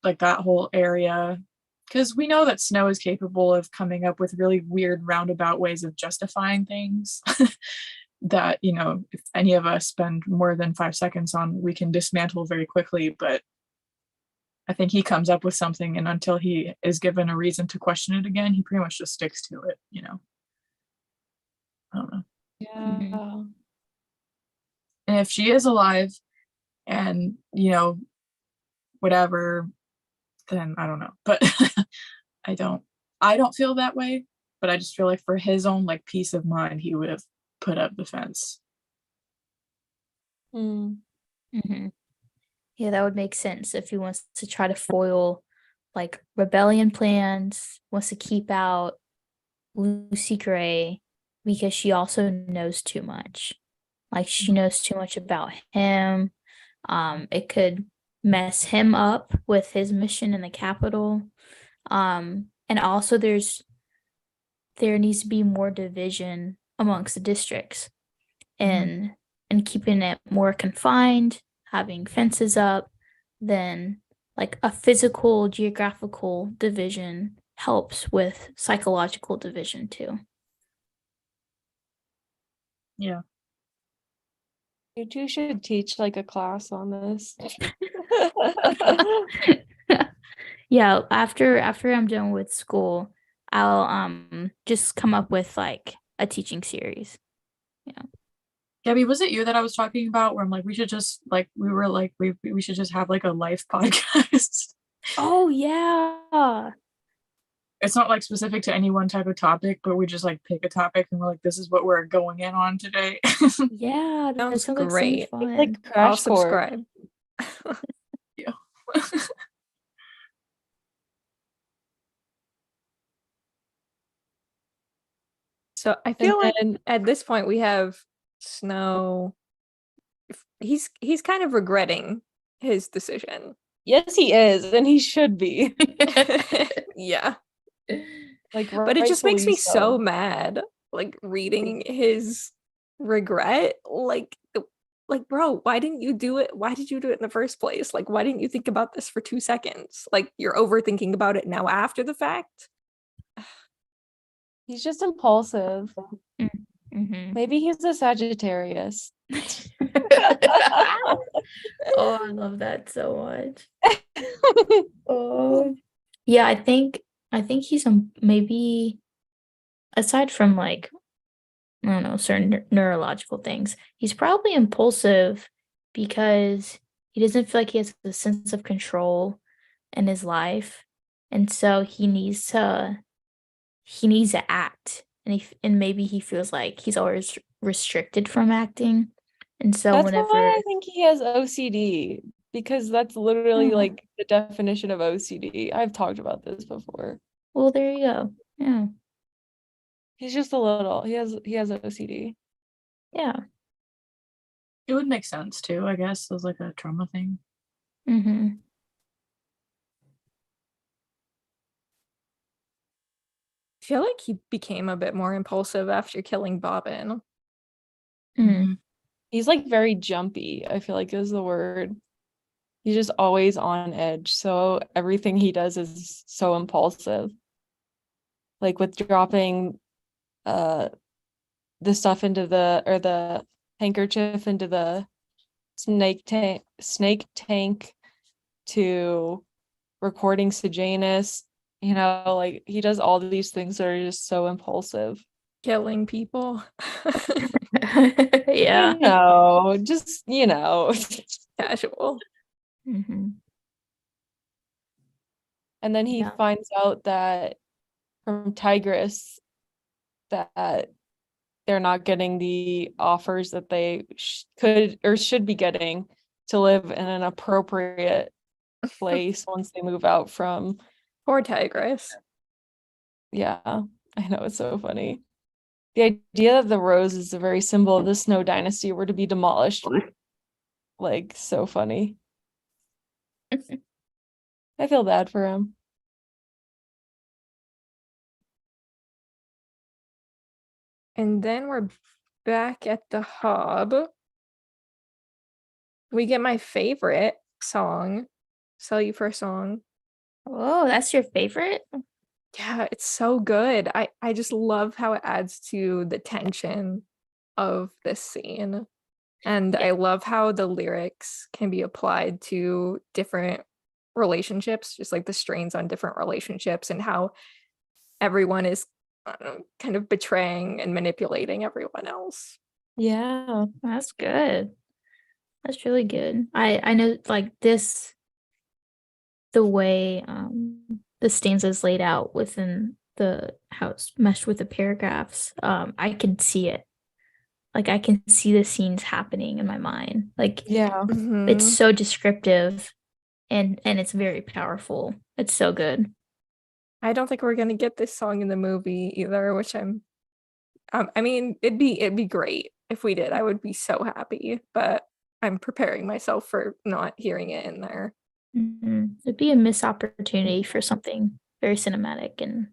like that whole area, because we know that Snow is capable of coming up with really weird roundabout ways of justifying things that, if any of us spend more than 5 seconds on, we can dismantle very quickly. But I think he comes up with something, and until he is given a reason to question it again, he pretty much just sticks to it. I don't know. Yeah. And if she is alive and, whatever, then I don't know. But I don't feel that way, but I just feel like for his own like peace of mind, he would have put up the fence. Mm. Mm-hmm. Yeah, that would make sense if he wants to try to foil like rebellion plans, wants to keep out Lucy Gray because she also knows too much. Like she knows too much about him. It could mess him up with his mission in the capital. And also there needs to be more division amongst the districts and keeping it more confined, having fences up, then like a physical geographical division helps with psychological division too. Yeah. You two should teach like a class on this. Yeah, after I'm done with school, I'll just come up with like a teaching series. Gabby, was it you that I was talking about where I'm like, we should just like, we were like, we should just have like a life podcast? Oh yeah. It's not like specific to any one type of topic, but we just like pick a topic and we're like, this is what we're going in on today. Yeah, that Sounds sounds like so great. much fun. Like I'll crash course. subscribe. So I feel like then- at this point we have Snow. He's kind of regretting his decision. Yes, he is, and he should be. Yeah. Like, But it just makes rightfully me so mad, like reading his regret. Like, bro, why didn't you do it? Why did you do it in the first place? Like, why didn't you think about this for 2 seconds? Like, you're overthinking about it now after the fact. He's just impulsive. Mhm. Maybe he's a Sagittarius. Oh, I love that so much. Oh, yeah, I think he's maybe aside from like I don't know certain neurological things, he's probably impulsive because he doesn't feel like he has a sense of control in his life, and so he needs to act, and and maybe he feels like he's always restricted from acting, and so That's whenever why I think he has OCD, because that's literally Oh, like the definition of OCD. I've talked about this before. well, there you go. Yeah, He's just a little. He has OCD. yeah. It would make sense too, I guess, as like a trauma thing. Mm-hmm. I feel like he became a bit more impulsive after killing Bobbin. Mm. He's like very jumpy, I feel like is the word. He's just always on edge. So everything he does is so impulsive. Like with dropping the stuff into the handkerchief into the snake tank to recording Sejanus, like he does all these things that are just so impulsive. Killing people. Yeah. Just Casual. Mm-hmm. and then he Yeah. finds out that from Tigress that they're not getting the offers that they could or should be getting to live in an appropriate place once they move out from. Poor Tigress. Yeah, I know, it's so funny. The idea that the rose is the very symbol of the Snow Dynasty were to be demolished, like, so funny. I feel bad for him. And then we're back at the hub. We get my favorite song, Sell You for a Song. Oh, that's your favorite? Yeah, it's so good. I just love how it adds to the tension of this scene. And I love how the lyrics can be applied to different relationships, just like the strains on different relationships and how everyone is I don't know, kind of betraying and manipulating everyone else. Yeah. That's good. That's really good. I know like this the way the stanzas laid out within the house meshed with the paragraphs. I can see it. Like I can see the scenes happening in my mind. Like Yeah. it's Mhm. so descriptive and it's very powerful. It's so good. I don't think we're gonna get this song in the movie either, which I mean, it'd be great if we did. I would be so happy, but I'm preparing myself for not hearing it in there. It'd be a missed opportunity for something very cinematic and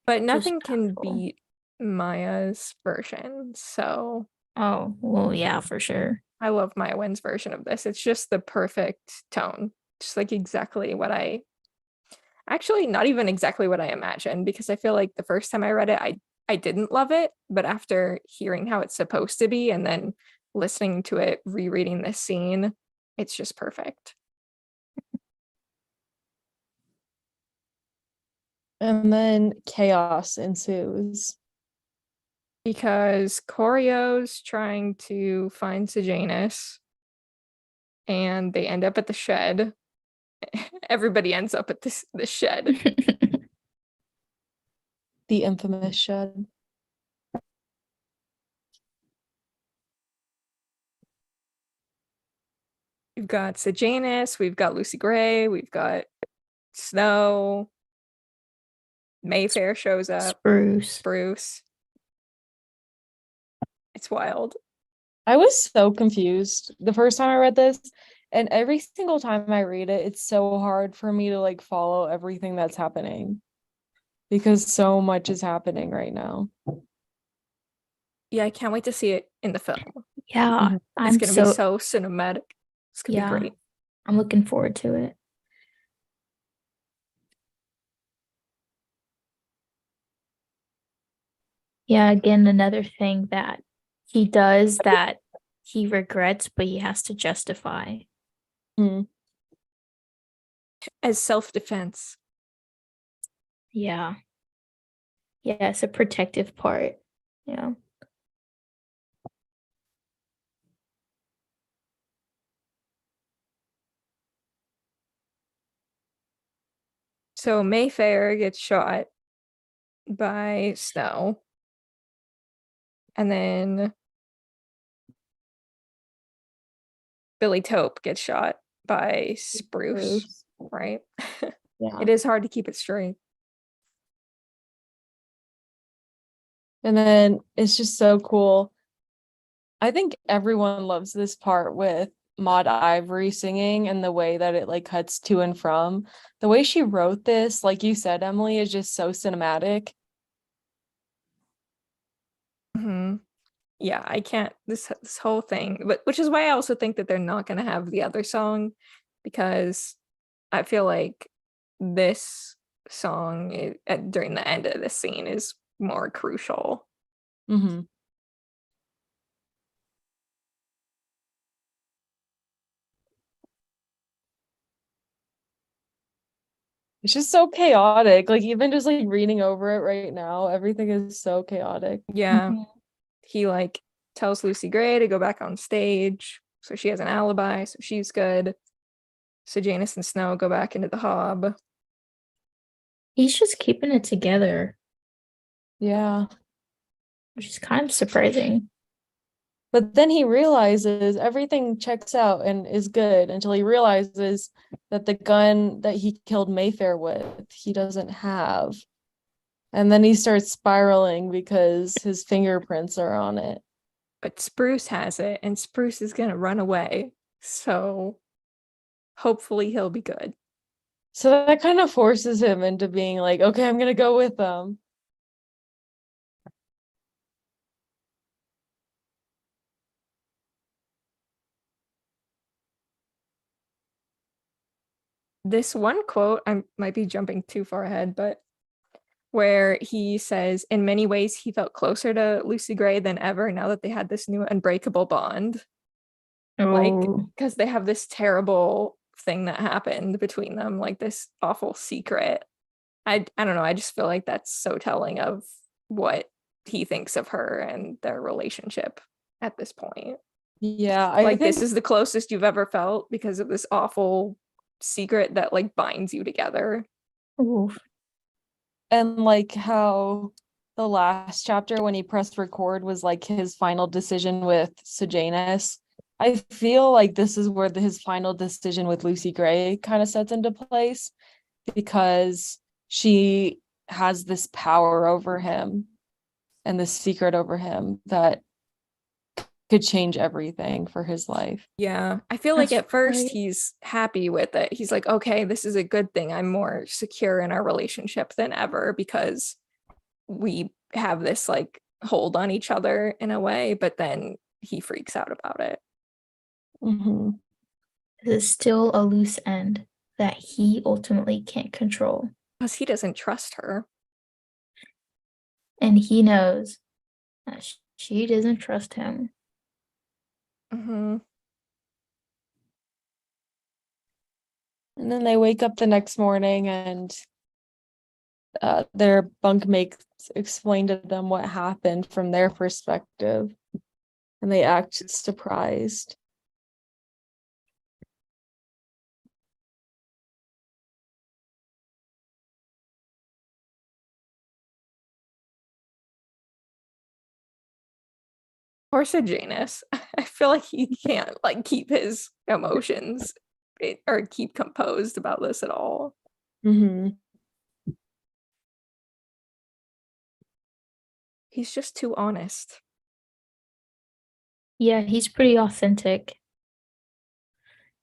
But just nothing can powerful. beat Maya's version. So Oh, well, yeah, for sure. I love Maya Wynn's version of this. It's just the perfect tone. Just like exactly what I actually not even exactly what I imagined, because I feel like the first time I read it, I didn't love it, but after hearing how it's supposed to be and then listening to it, rereading this scene, it's just perfect. And then chaos ensues. Because Corio's trying to find Sejanus and they end up at the shed. Everybody ends up at the shed. The infamous shed. We've got Sejanus, we've got Lucy Gray, we've got Snow. Mayfair shows up. Spruce. Bruce. It's wild. I was so confused the first time I read this, and every single time I read it, it's so hard for me to like follow everything that's happening. because so much is happening right now. Yeah, I can't wait to see it in the film. Yeah, Mhm. It's I'm gonna so be so cinematic. It's gonna yeah, be great. I'm looking forward to it. Yeah, again, another thing that he does that he regrets, but he has to justify. Mhm. As self-defense. Yeah. Yeah, it's a protective part. Yeah. So Mayfair gets shot by Snow. And then Billy Tope gets shot by Spruce, Bruce. right? Yeah. It is hard to keep it straight. And then it's just so cool. I think everyone loves this part with Maud Ivory singing and the way that it like cuts to and from. The way she wrote this, like you said, Emily, is just so cinematic. Hmm. Yeah, I can't this whole thing, but which is why I also think that they're not gonna have the other song, because I feel like this song during the end of this scene is more crucial. Mm-hmm. It's just so chaotic. Like even just like reading over it right now, everything is so chaotic. Yeah, he like tells Lucy Gray to go back on stage, so she has an alibi, so she's good. So Janice and Snow go back into the hob. He's just keeping it together, Yeah. which is kind of surprising. But then he realizes everything checks out and is good until he realizes that the gun that he killed Mayfair with, he doesn't have. And then he starts spiraling because his fingerprints are on it. But Spruce has it, and Spruce is gonna run away. So hopefully he'll be good. So that kind of forces him into being like, okay, I'm gonna go with them. This one quote, I might be jumping too far ahead, but where he says, in many ways, he felt closer to Lucy Gray than ever now that they had this new unbreakable bond. Like, Oh, because they have this terrible thing that happened between them, like this awful secret. I don't know. I just feel like that's so telling of what he thinks of her and their relationship at this point. Yeah, I Like, think, this is the closest you've ever felt because of this awful secret that like binds you together. oof. and like how the last chapter when he pressed record was like his final decision with Sejanus. I feel like this is where his final decision with Lucy Gray kind of sets into place because she has this power over him and this secret over him that could change everything for his life. Yeah, I feel like That's at first right. he's happy with it. He's like, okay, this is a good thing. I'm more secure in our relationship than ever because we have this like hold on each other in a way, but then he freaks out about it. Mm-hmm. There's still a loose end that he ultimately can't control. Because he doesn't trust her. And he knows that she doesn't trust him. Mm-hmm. And then they wake up the next morning and their bunkmates explain to them what happened from their perspective, and they act surprised. Poor Sejanus. I feel like he can't like keep his emotions or keep composed about this at all. Mm-hmm. He's just too honest. Yeah, he's pretty authentic.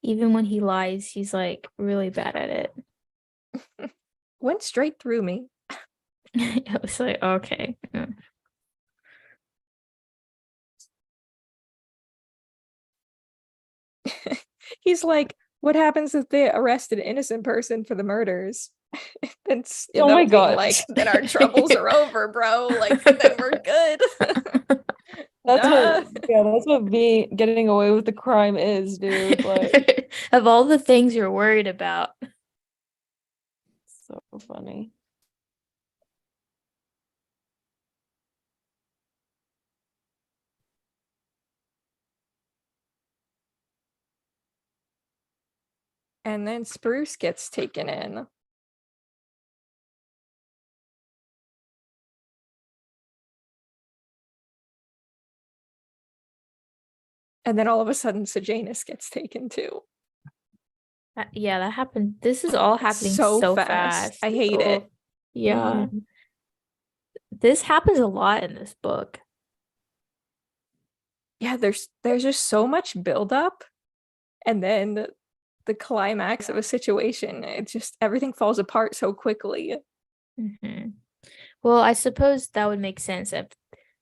Even when he lies, he's like really bad at it. Went straight through me. I was like, okay. He's like, what happens if they arrest an innocent person for the murders? And Oh my Snow being God. like, then our troubles are over, bro. Like, then we're good. That's Duh. that's what being getting away with the crime is, dude. Like, Of all the things you're worried about. so funny. And then Spruce gets taken in. And then all of a sudden, Sejanus gets taken too. Yeah, that happened. This is all happening So so fast. fast. I hate it. Oh, yeah. Mhm. This happens a lot in this book. Yeah, there's just so much buildup, and then the climax of a situation, it just everything falls apart so quickly. Mhm. Well, I suppose that would make sense if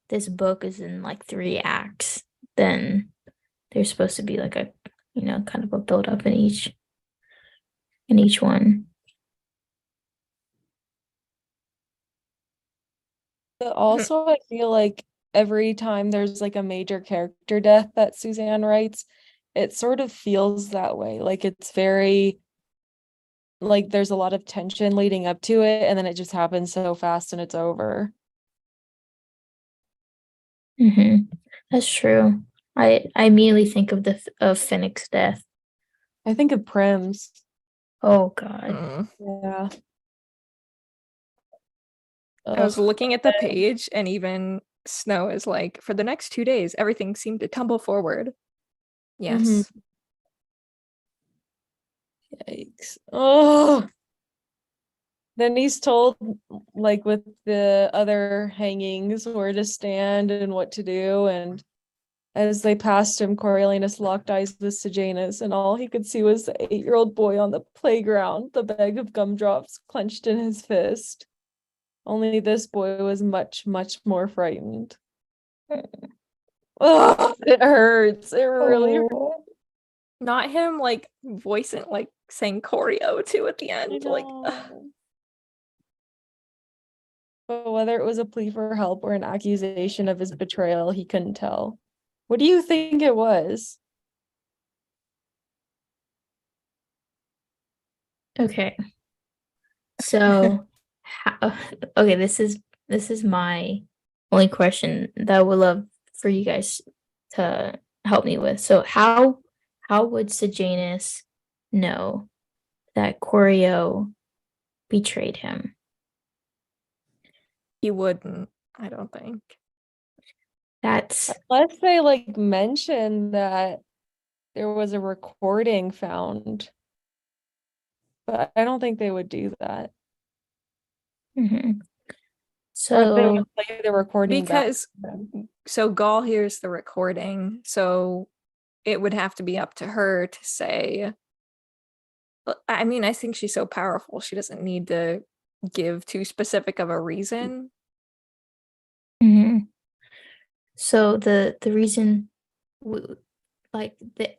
this book is in like 3 acts, then there's supposed to be like a, kind of a build up in each one. But also, I feel like every time there's like a major character death that Suzanne writes, it sort of feels that way. Like it's very like there's a lot of tension leading up to it, and then it just happens so fast and it's over. That's true. I immediately think of of Finnick's death. I think of Prim's. Oh God. Mm. Yeah. I was Ugh. looking at the page, and even Snow is like, for the next 2 days, everything seemed to tumble forward. Yes. Yikes. Oh. Then he's told, like, with the other hangings, where to stand and what to do. And as they passed him, Coriolanus locked eyes with Sejanus, and all he could see was the 8-year-old boy on the playground, the bag of gumdrops clenched in his fist. Only this boy was much, much more frightened. Oh, it hurts. It really hurts. Oh. Not him like voicing, like saying choreo too at the I end. Like, know. But whether it was a plea for help or an accusation of his betrayal, he couldn't tell. What do you think it was? Okay. So, okay, this is my only question that I would love for you guys to help me with. So, how would Sejanus know that Corio betrayed him? he wouldn't, I don't think. That's Unless they like mentioned that there was a recording found. But I don't think they would do that. mhm. Or they So, would play the recording back Because to them. so Gaul hears the recording, so it would have to be up to her to say. I mean, I think she's so powerful, she doesn't need to give too specific of a reason. mhm. So the reason like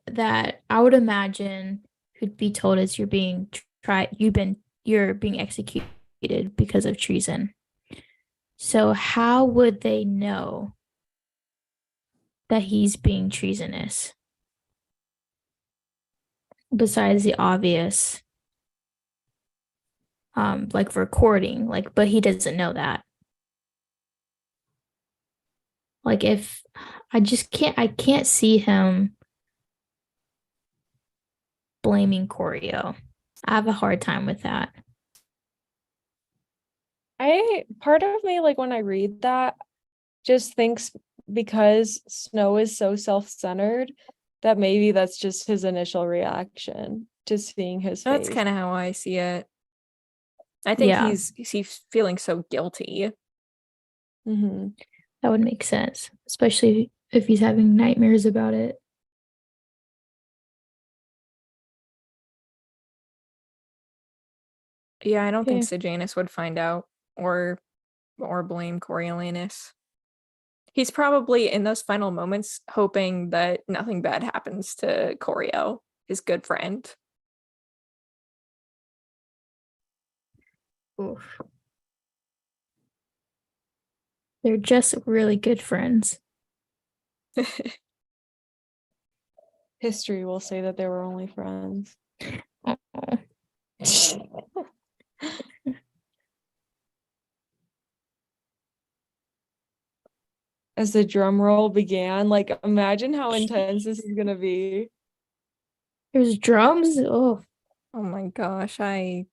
that I would imagine could be told is you're being you're being executed because of treason. So how would they know that he's being treasonous besides the obvious like recording, like, but he doesn't know that. Like, if I can't see him blaming Corio. I have a hard time with that. Part of me, like when I read that, just thinks because Snow is so self-centered that maybe that's just his initial reaction to seeing his That's face. kind of how I see it. I think Yeah. he's feeling so guilty. Mm-hmm. That would make sense, especially if he's having nightmares about it. Yeah, I don't think Yeah. Sejanus would find out, or or blame Coriolanus. He's probably in those final moments hoping that nothing bad happens to Corio, his good friend. Oof. They're just really good friends. History will say that they were only friends. Aw. As the drum roll began, like imagine how intense this is gonna be. There's drums. Oh, Oh my gosh, I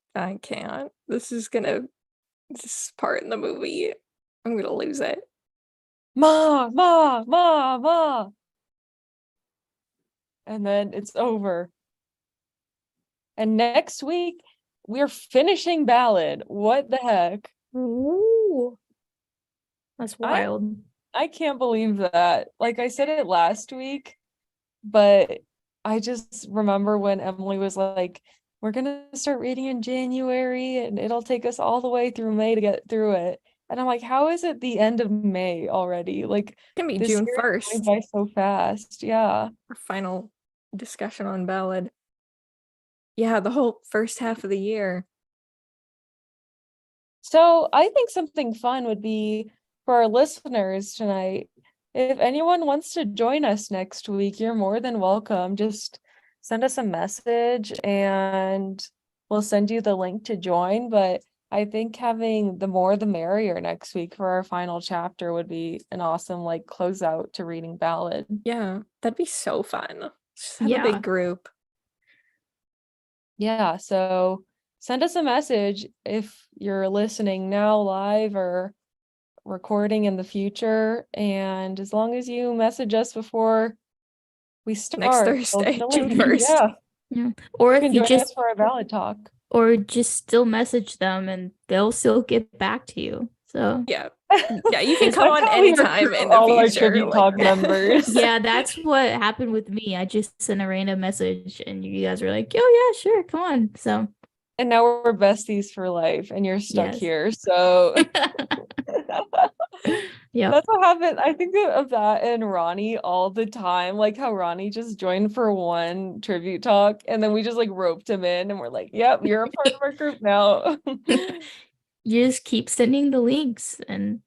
can't. This part in the movie, I'm gonna lose it. Ma, ma, ma, ma. And then it's over. And next week, we're finishing Ballad. What the heck? ooh, that's wild. I can't believe that. Like I said it last week, but I just remember when Emily was like, we're gonna start reading in January and it'll take us all the way through May to get through it. And I'm like, how is it the end of May already? Like It can be this June year is going 1st. by so fast. Yeah. Our final discussion on Ballad. Yeah, the whole first half of the year. So I think something fun would be for our listeners tonight. If anyone wants to join us next week, you're more than welcome. Just send us a message and we'll send you the link to join. But I think having the more the merrier next week for our final chapter would be an awesome like closeout to reading Ballad. Yeah, that'd be so fun. Just have a Yeah. big group. Yeah, so send us a message if you're listening now live or recording in the future. And as long as you message us before we start, we'll Thursday, get a June link. 1st. Yeah, Yeah. Or you if can you join us just for our ballad talk. or just still message them and they'll still get back to you. So Yeah. Yeah, you can come That's on how we anytime recruit in the all our future. Tribute like- Talk members. yeah, that's what happened with me. I just sent a random message and you guys were like, oh yeah, sure, come on. So And now we're besties for life, and you're stuck Yes. here. So yeah. that's what happened. I think of that and Ronnie all the time. Like how Ronnie just joined for one tribute talk, and then we just like roped him in, and we're like, "Yep, you're a part of our group now." You just keep sending the links and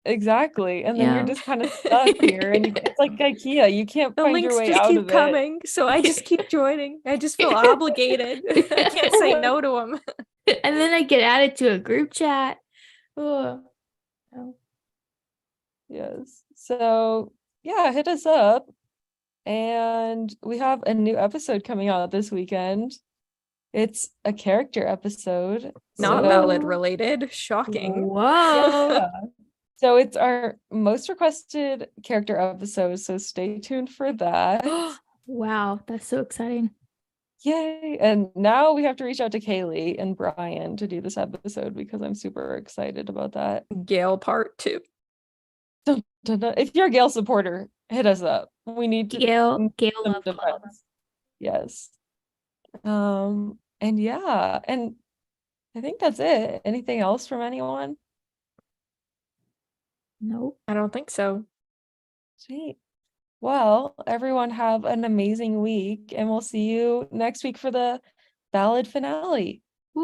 Exactly. And then you're Yeah. just kind of stuck here, and it's like IKEA. You can't The find your links way just out keep of it. coming, so I just keep joining. I just feel obligated. I can't say no to them. and then I get added to a group chat. Oh. Oh. Yes. So yeah, hit us up. And we have a new episode coming out this weekend. It's a character episode. Not so- Ballad related. Shocking. Whoa. Yeah. So it's our most requested character episode. So stay tuned for that. Wow, that's so exciting. Yay. And now we have to reach out to Kaylee and Brian to do this episode because I'm super excited about that. Gale part 2. Dun, dun, dun. If you're a Gale supporter, hit us up. We need to Gail some Love Club. defense. Yes. And yeah, and I think that's it. Anything else from anyone? Nope. I don't think so. Sweet. Well, everyone have an amazing week, and we'll see you next week for the ballad finale.